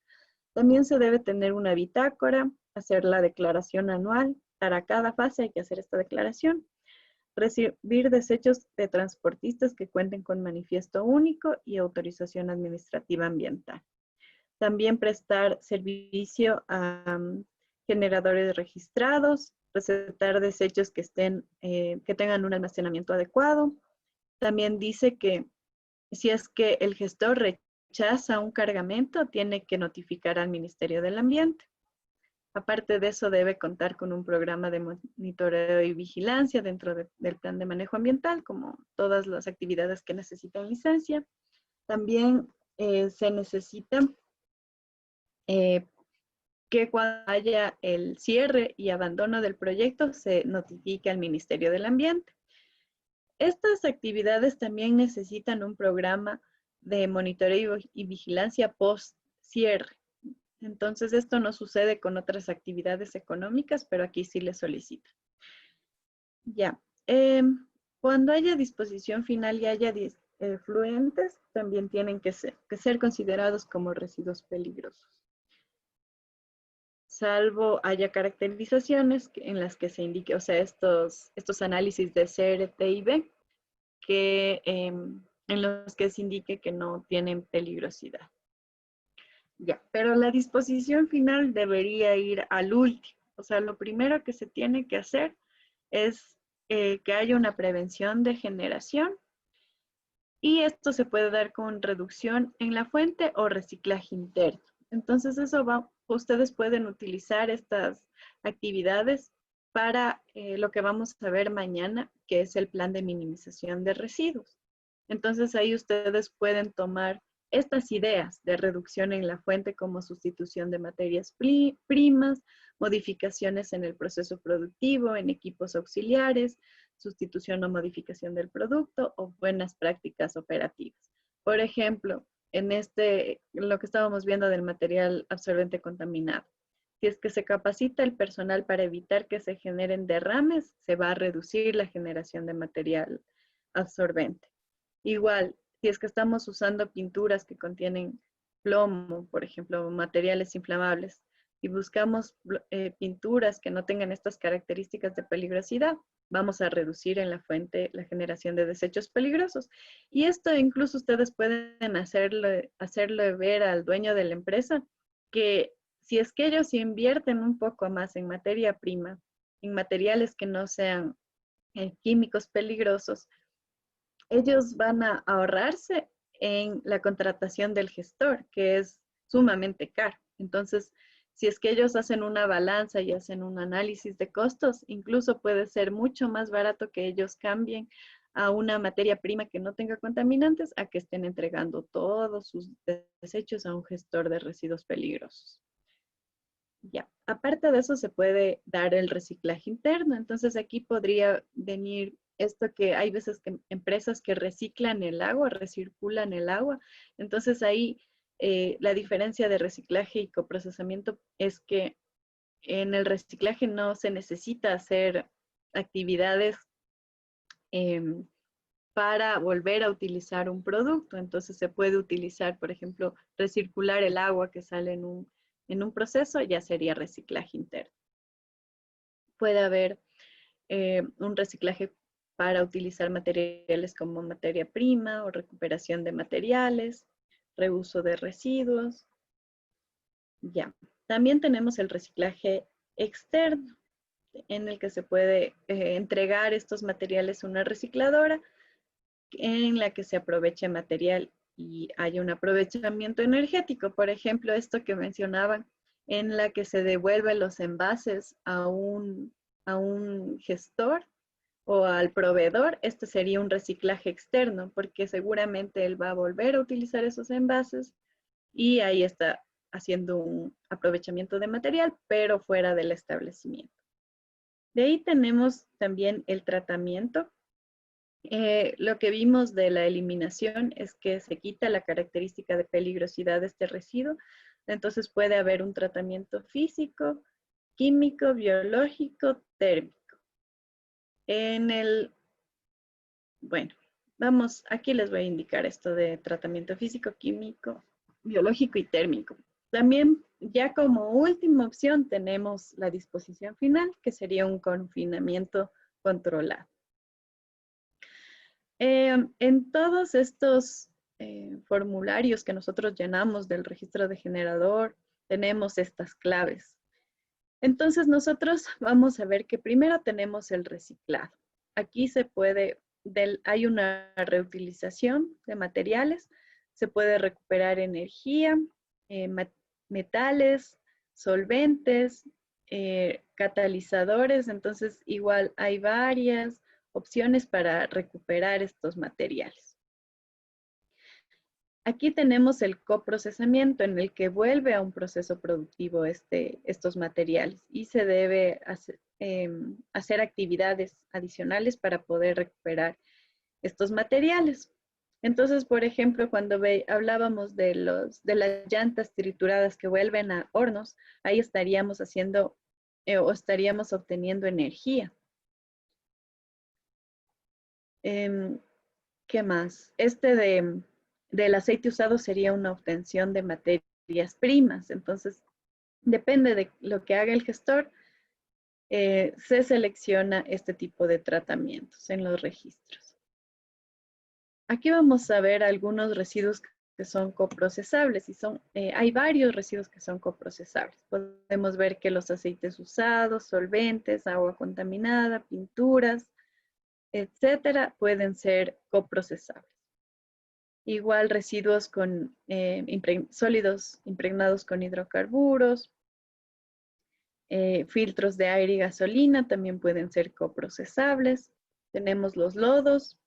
A: También se debe tener una bitácora, hacer la declaración anual. Para cada fase hay que hacer esta declaración. Recibir desechos de transportistas que cuenten con manifiesto único y autorización administrativa ambiental. También prestar servicio a generadores registrados, recetar desechos que tengan un almacenamiento adecuado. También dice que si es que el gestor rechaza un cargamento, tiene que notificar al Ministerio del Ambiente. Aparte de eso, debe contar con un programa de monitoreo y vigilancia dentro del plan de manejo ambiental, como todas las actividades que necesitan licencia. También se necesita que cuando haya el cierre y abandono del proyecto, se notifique al Ministerio del Ambiente. Estas actividades también necesitan un programa de monitoreo y vigilancia post-cierre. Entonces, esto no sucede con otras actividades económicas, pero aquí sí le solicita. Ya. Cuando haya disposición final y haya efluentes, también tienen que ser considerados como residuos peligrosos. Salvo haya caracterizaciones en las que se indique, o sea, estos análisis de CRT y B, en los que se indique que no tienen peligrosidad. Ya, pero la disposición final debería ir al último. O sea, lo primero que se tiene que hacer es que haya una prevención de generación, y esto se puede dar con reducción en la fuente o reciclaje interno. Entonces, ustedes pueden utilizar estas actividades para lo que vamos a ver mañana, que es el plan de minimización de residuos. Entonces, ahí ustedes pueden tomar estas ideas de reducción en la fuente como sustitución de materias primas, modificaciones en el proceso productivo, en equipos auxiliares, sustitución o modificación del producto o buenas prácticas operativas. Por ejemplo, en lo que estábamos viendo del material absorbente contaminado. Si es que se capacita el personal para evitar que se generen derrames, se va a reducir la generación de material absorbente. Igual, si es que estamos usando pinturas que contienen plomo, por ejemplo, materiales inflamables, y buscamos pinturas que no tengan estas características de peligrosidad, vamos a reducir en la fuente la generación de desechos peligrosos. Y esto incluso ustedes pueden hacerle ver al dueño de la empresa que si es que ellos invierten un poco más en materia prima en materiales que no sean químicos peligrosos, ellos van a ahorrarse en la contratación del gestor, que es sumamente caro. Entonces, si es que ellos hacen una balanza y hacen un análisis de costos, incluso puede ser mucho más barato que ellos cambien a una materia prima que no tenga contaminantes a que estén entregando todos sus desechos a un gestor de residuos peligrosos. Ya, aparte de eso se puede dar el reciclaje interno. Entonces aquí podría venir esto que hay veces que empresas que reciclan el agua, recirculan el agua. Entonces ahí la diferencia de reciclaje y coprocesamiento es que en el reciclaje no se necesita hacer actividades para volver a utilizar un producto. Entonces se puede utilizar, por ejemplo, recircular el agua que sale en un proceso, ya sería reciclaje interno. Puede haber un reciclaje para utilizar materiales como materia prima o recuperación de materiales, reuso de residuos. Ya. También tenemos el reciclaje externo, en el que se puede entregar estos materiales a una recicladora, en la que se aproveche material y hay un aprovechamiento energético. Por ejemplo, esto que mencionaban, en la que se devuelven los envases a un gestor o al proveedor. Este sería un reciclaje externo, porque seguramente él va a volver a utilizar esos envases y ahí está haciendo un aprovechamiento de material, pero fuera del establecimiento. De ahí tenemos también el tratamiento. Lo que vimos de la eliminación es que se quita la característica de peligrosidad de este residuo. Entonces puede haber un tratamiento físico, químico, biológico, térmico. Bueno, vamos, aquí les voy a indicar esto de tratamiento físico, químico, biológico y térmico. También, ya como última opción, tenemos la disposición final, que sería un confinamiento controlado. En todos estos formularios que nosotros llenamos del registro de generador, tenemos estas claves. Entonces nosotros vamos a ver que primero tenemos el reciclado. Aquí se puede, hay una reutilización de materiales, se puede recuperar energía, metales, solventes, catalizadores. Entonces igual hay varias opciones para recuperar estos materiales. Aquí tenemos el coprocesamiento, en el que vuelve a un proceso productivo estos materiales y se debe hacer actividades adicionales para poder recuperar estos materiales. Entonces, por ejemplo, cuando hablábamos de las llantas trituradas que vuelven a hornos, ahí estaríamos haciendo o estaríamos obteniendo energía. ¿Qué más? Del aceite usado sería una obtención de materias primas. Entonces, depende de lo que haga el gestor, se selecciona este tipo de tratamientos en los registros. Aquí vamos a ver algunos residuos que son coprocesables y hay varios residuos que son coprocesables. Podemos ver que los aceites usados, solventes, agua contaminada, pinturas, etcétera, pueden ser coprocesables. Igual residuos sólidos impregnados con hidrocarburos, filtros de aire y gasolina también pueden ser coprocesables. Tenemos los lodos,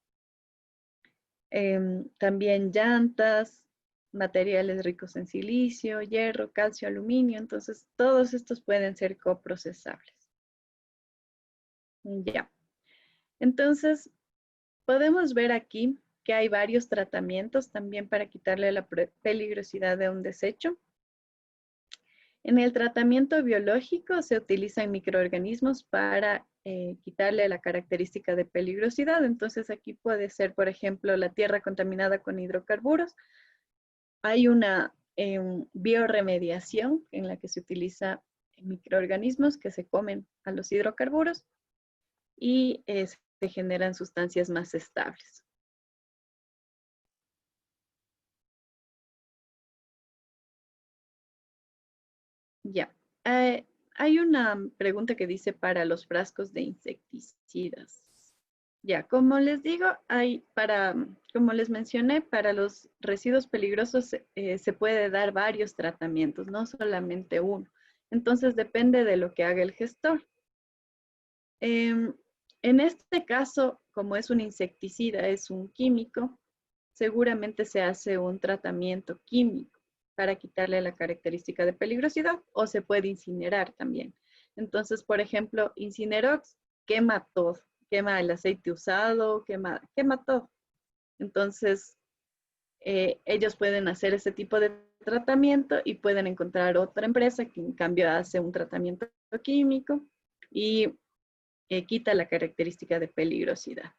A: también llantas, materiales ricos en silicio, hierro, calcio, aluminio. Entonces, todos estos pueden ser coprocesables. Ya. Entonces, podemos ver aquí que hay varios tratamientos también para quitarle la peligrosidad de un desecho. En el tratamiento biológico se utilizan microorganismos para quitarle la característica de peligrosidad. Entonces aquí puede ser, por ejemplo, la tierra contaminada con hidrocarburos. Hay una bioremediación en la que se utiliza microorganismos que se comen a los hidrocarburos y se generan sustancias más estables. Ya. hay una pregunta que dice para los frascos de insecticidas. Ya, como les digo, como les mencioné, para los residuos peligrosos se puede dar varios tratamientos, no solamente uno. Entonces depende de lo que haga el gestor. En este caso, como es un insecticida, es un químico, seguramente se hace un tratamiento químico para quitarle la característica de peligrosidad o se puede incinerar también. Entonces, por ejemplo, Incinerox quema todo, quema el aceite usado, quema todo. Entonces, ellos pueden hacer ese tipo de tratamiento y pueden encontrar otra empresa que en cambio hace un tratamiento químico y quita la característica de peligrosidad.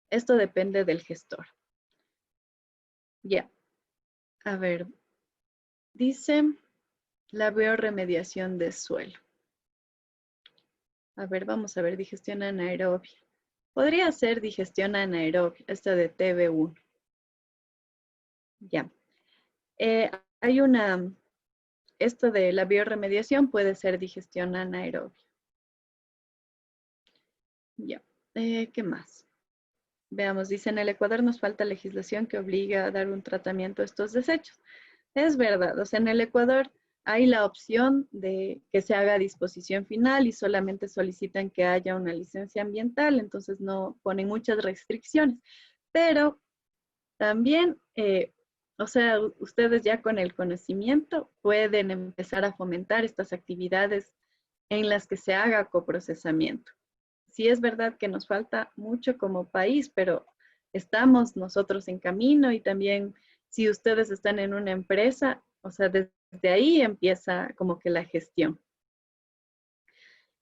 A: Esto depende del gestor. Ya. A ver, dice la biorremediación de suelo. A ver, vamos a ver, digestión anaerobia. Podría ser digestión anaerobia, esta de TB1. Ya. Esto de la biorremediación puede ser digestión anaerobia. Ya. ¿Qué más? Veamos, dice, en el Ecuador nos falta legislación que obliga a dar un tratamiento a estos desechos. Es verdad, o sea, en el Ecuador hay la opción de que se haga disposición final y solamente solicitan que haya una licencia ambiental, entonces no ponen muchas restricciones. Pero también, o sea, ustedes ya con el conocimiento pueden empezar a fomentar estas actividades en las que se haga coprocesamiento. Sí es verdad que nos falta mucho como país, pero estamos nosotros en camino y también si ustedes están en una empresa, o sea, desde ahí empieza como que la gestión.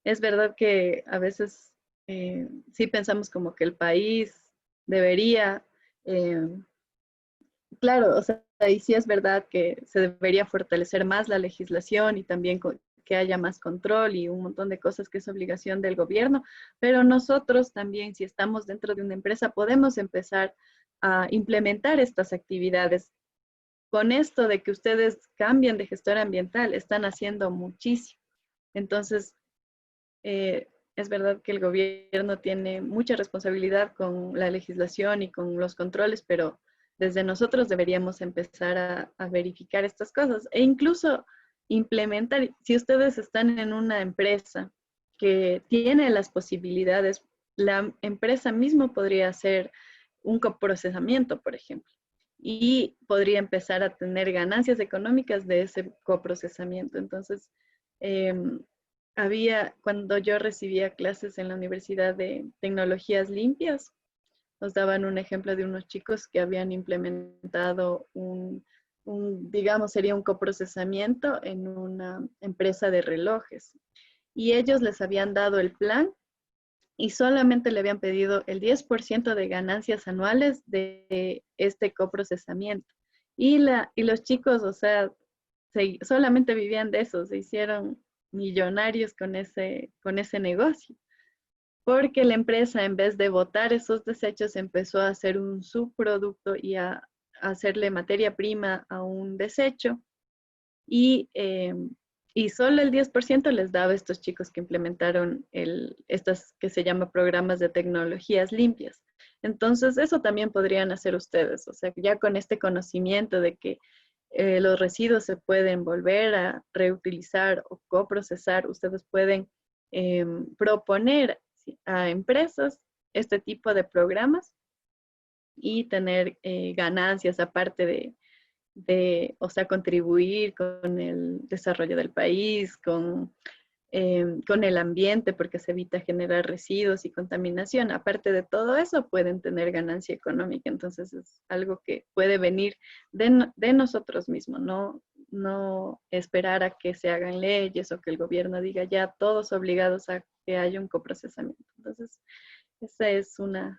A: Es verdad que a veces sí pensamos como que el país debería, claro, o sea, ahí sí es verdad que se debería fortalecer más la legislación y también que haya más control y un montón de cosas que es obligación del gobierno, pero nosotros también, si estamos dentro de una empresa, podemos empezar a implementar estas actividades. Con esto de que ustedes cambien de gestor ambiental, están haciendo muchísimo. Entonces, es verdad que el gobierno tiene mucha responsabilidad con la legislación y con los controles, pero desde nosotros deberíamos empezar a verificar estas cosas e incluso implementar, si ustedes están en una empresa que tiene las posibilidades, la empresa misma podría hacer un coprocesamiento, por ejemplo, y podría empezar a tener ganancias económicas de ese coprocesamiento. Entonces, cuando yo recibía clases en la Universidad de Tecnologías Limpias, nos daban un ejemplo de unos chicos que habían implementado digamos, sería un coprocesamiento en una empresa de relojes. Y ellos les habían dado el plan y solamente le habían pedido el 10% de ganancias anuales de este coprocesamiento. Y los chicos, o sea, solamente vivían de eso, se hicieron millonarios con ese negocio. Porque la empresa, en vez de botar esos desechos, empezó a hacer un subproducto y a hacerle materia prima a un desecho y solo el 10% les daba a estos chicos que implementaron estas que se llama programas de tecnologías limpias. Entonces, eso también podrían hacer ustedes, o sea, ya con este conocimiento de que los residuos se pueden volver a reutilizar o coprocesar, ustedes pueden proponer a empresas este tipo de programas y tener ganancias aparte o sea, contribuir con el desarrollo del país, con el ambiente, porque se evita generar residuos y contaminación. Aparte de todo eso, pueden tener ganancia económica. Entonces, es algo que puede venir de nosotros mismos, no esperar a que se hagan leyes o que el gobierno diga ya todos obligados a que haya un coprocesamiento. Entonces, esa es una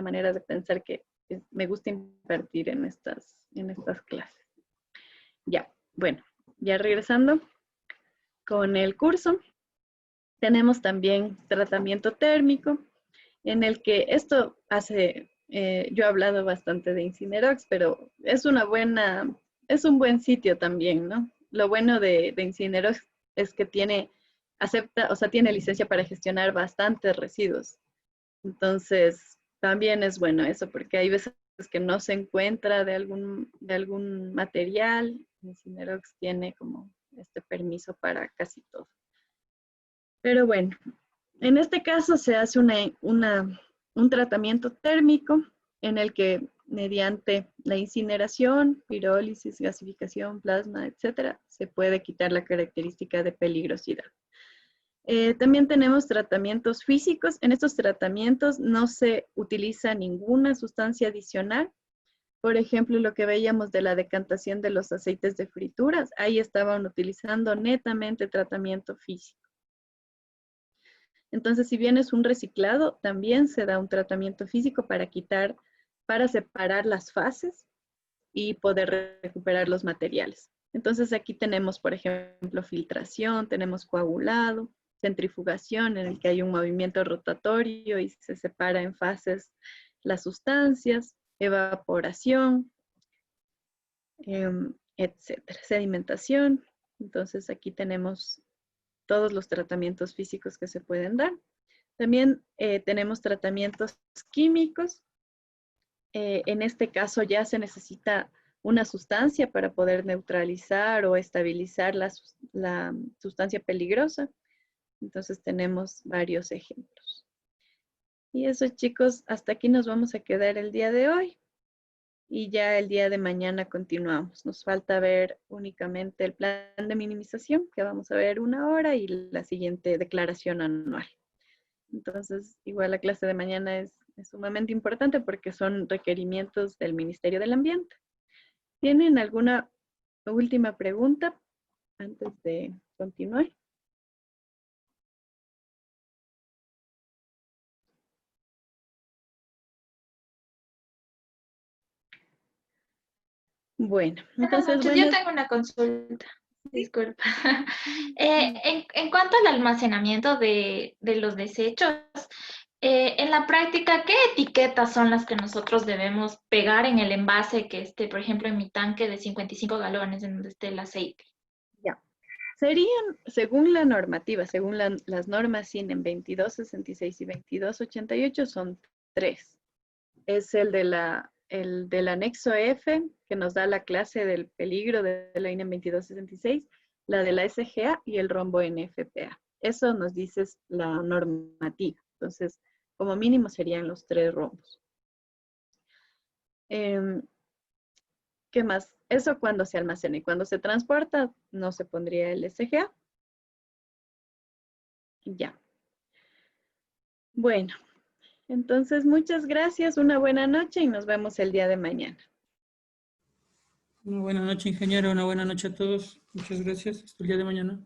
A: manera de pensar que me gusta impartir en estas clases. Ya, bueno, ya regresando con el curso, tenemos también tratamiento térmico, en el que esto yo he hablado bastante de Incinerox, pero es un buen sitio también, ¿no? lo bueno de Incinerox es que tiene licencia para gestionar bastantes residuos. Entonces, también es bueno eso, porque hay veces que no se encuentra de algún material. Incinerox tiene como este permiso para casi todo. Pero bueno, en este caso se hace un tratamiento térmico en el que mediante la incineración, pirólisis, gasificación, plasma, etcétera, se puede quitar la característica de peligrosidad. También tenemos tratamientos físicos. En estos tratamientos no se utiliza ninguna sustancia adicional. Por ejemplo, lo que veíamos de la decantación de los aceites de frituras, ahí estaban utilizando netamente tratamiento físico. Entonces, si bien es un reciclado, también se da un tratamiento físico para separar las fases y poder recuperar los materiales. Entonces, aquí tenemos, por ejemplo, filtración, tenemos coagulado, centrifugación, en el que hay un movimiento rotatorio y se separa en fases las sustancias, evaporación, etcétera, sedimentación. Entonces, aquí tenemos todos los tratamientos físicos que se pueden dar. También tenemos tratamientos químicos. En este caso ya se necesita una sustancia para poder neutralizar o estabilizar la sustancia peligrosa. Entonces tenemos varios ejemplos. Y eso, chicos, hasta aquí nos vamos a quedar el día de hoy. Y ya el día de mañana continuamos. Nos falta ver únicamente el plan de minimización, que vamos a ver 1 hora, y la siguiente declaración anual. Entonces, igual la clase de mañana es sumamente importante porque son requerimientos del Ministerio del Ambiente. ¿Tienen alguna última pregunta antes de continuar? Bueno, entonces...
O: Yo tengo una consulta, disculpa. En cuanto al almacenamiento de los desechos, en la práctica, ¿qué etiquetas son las que nosotros debemos pegar en el envase que esté, por ejemplo, en mi tanque de 55 galones en donde esté el aceite?
A: Ya. Serían, según la normativa, según las normas CINEM 2266 y 2288, son 3. Es el del anexo F, que nos da la clase del peligro de la INEM 2266, la de la SGA y el rombo NFPA. Eso nos dice la normativa. Entonces, como mínimo serían los 3 rombos. ¿Qué más? Eso cuando se almacena, y cuando se transporta no se pondría el SGA. Ya. Bueno, entonces muchas gracias, una buena noche y nos vemos el día de mañana.
C: Una buena noche, ingeniero, una buena noche a todos. Muchas gracias. Hasta el día de mañana.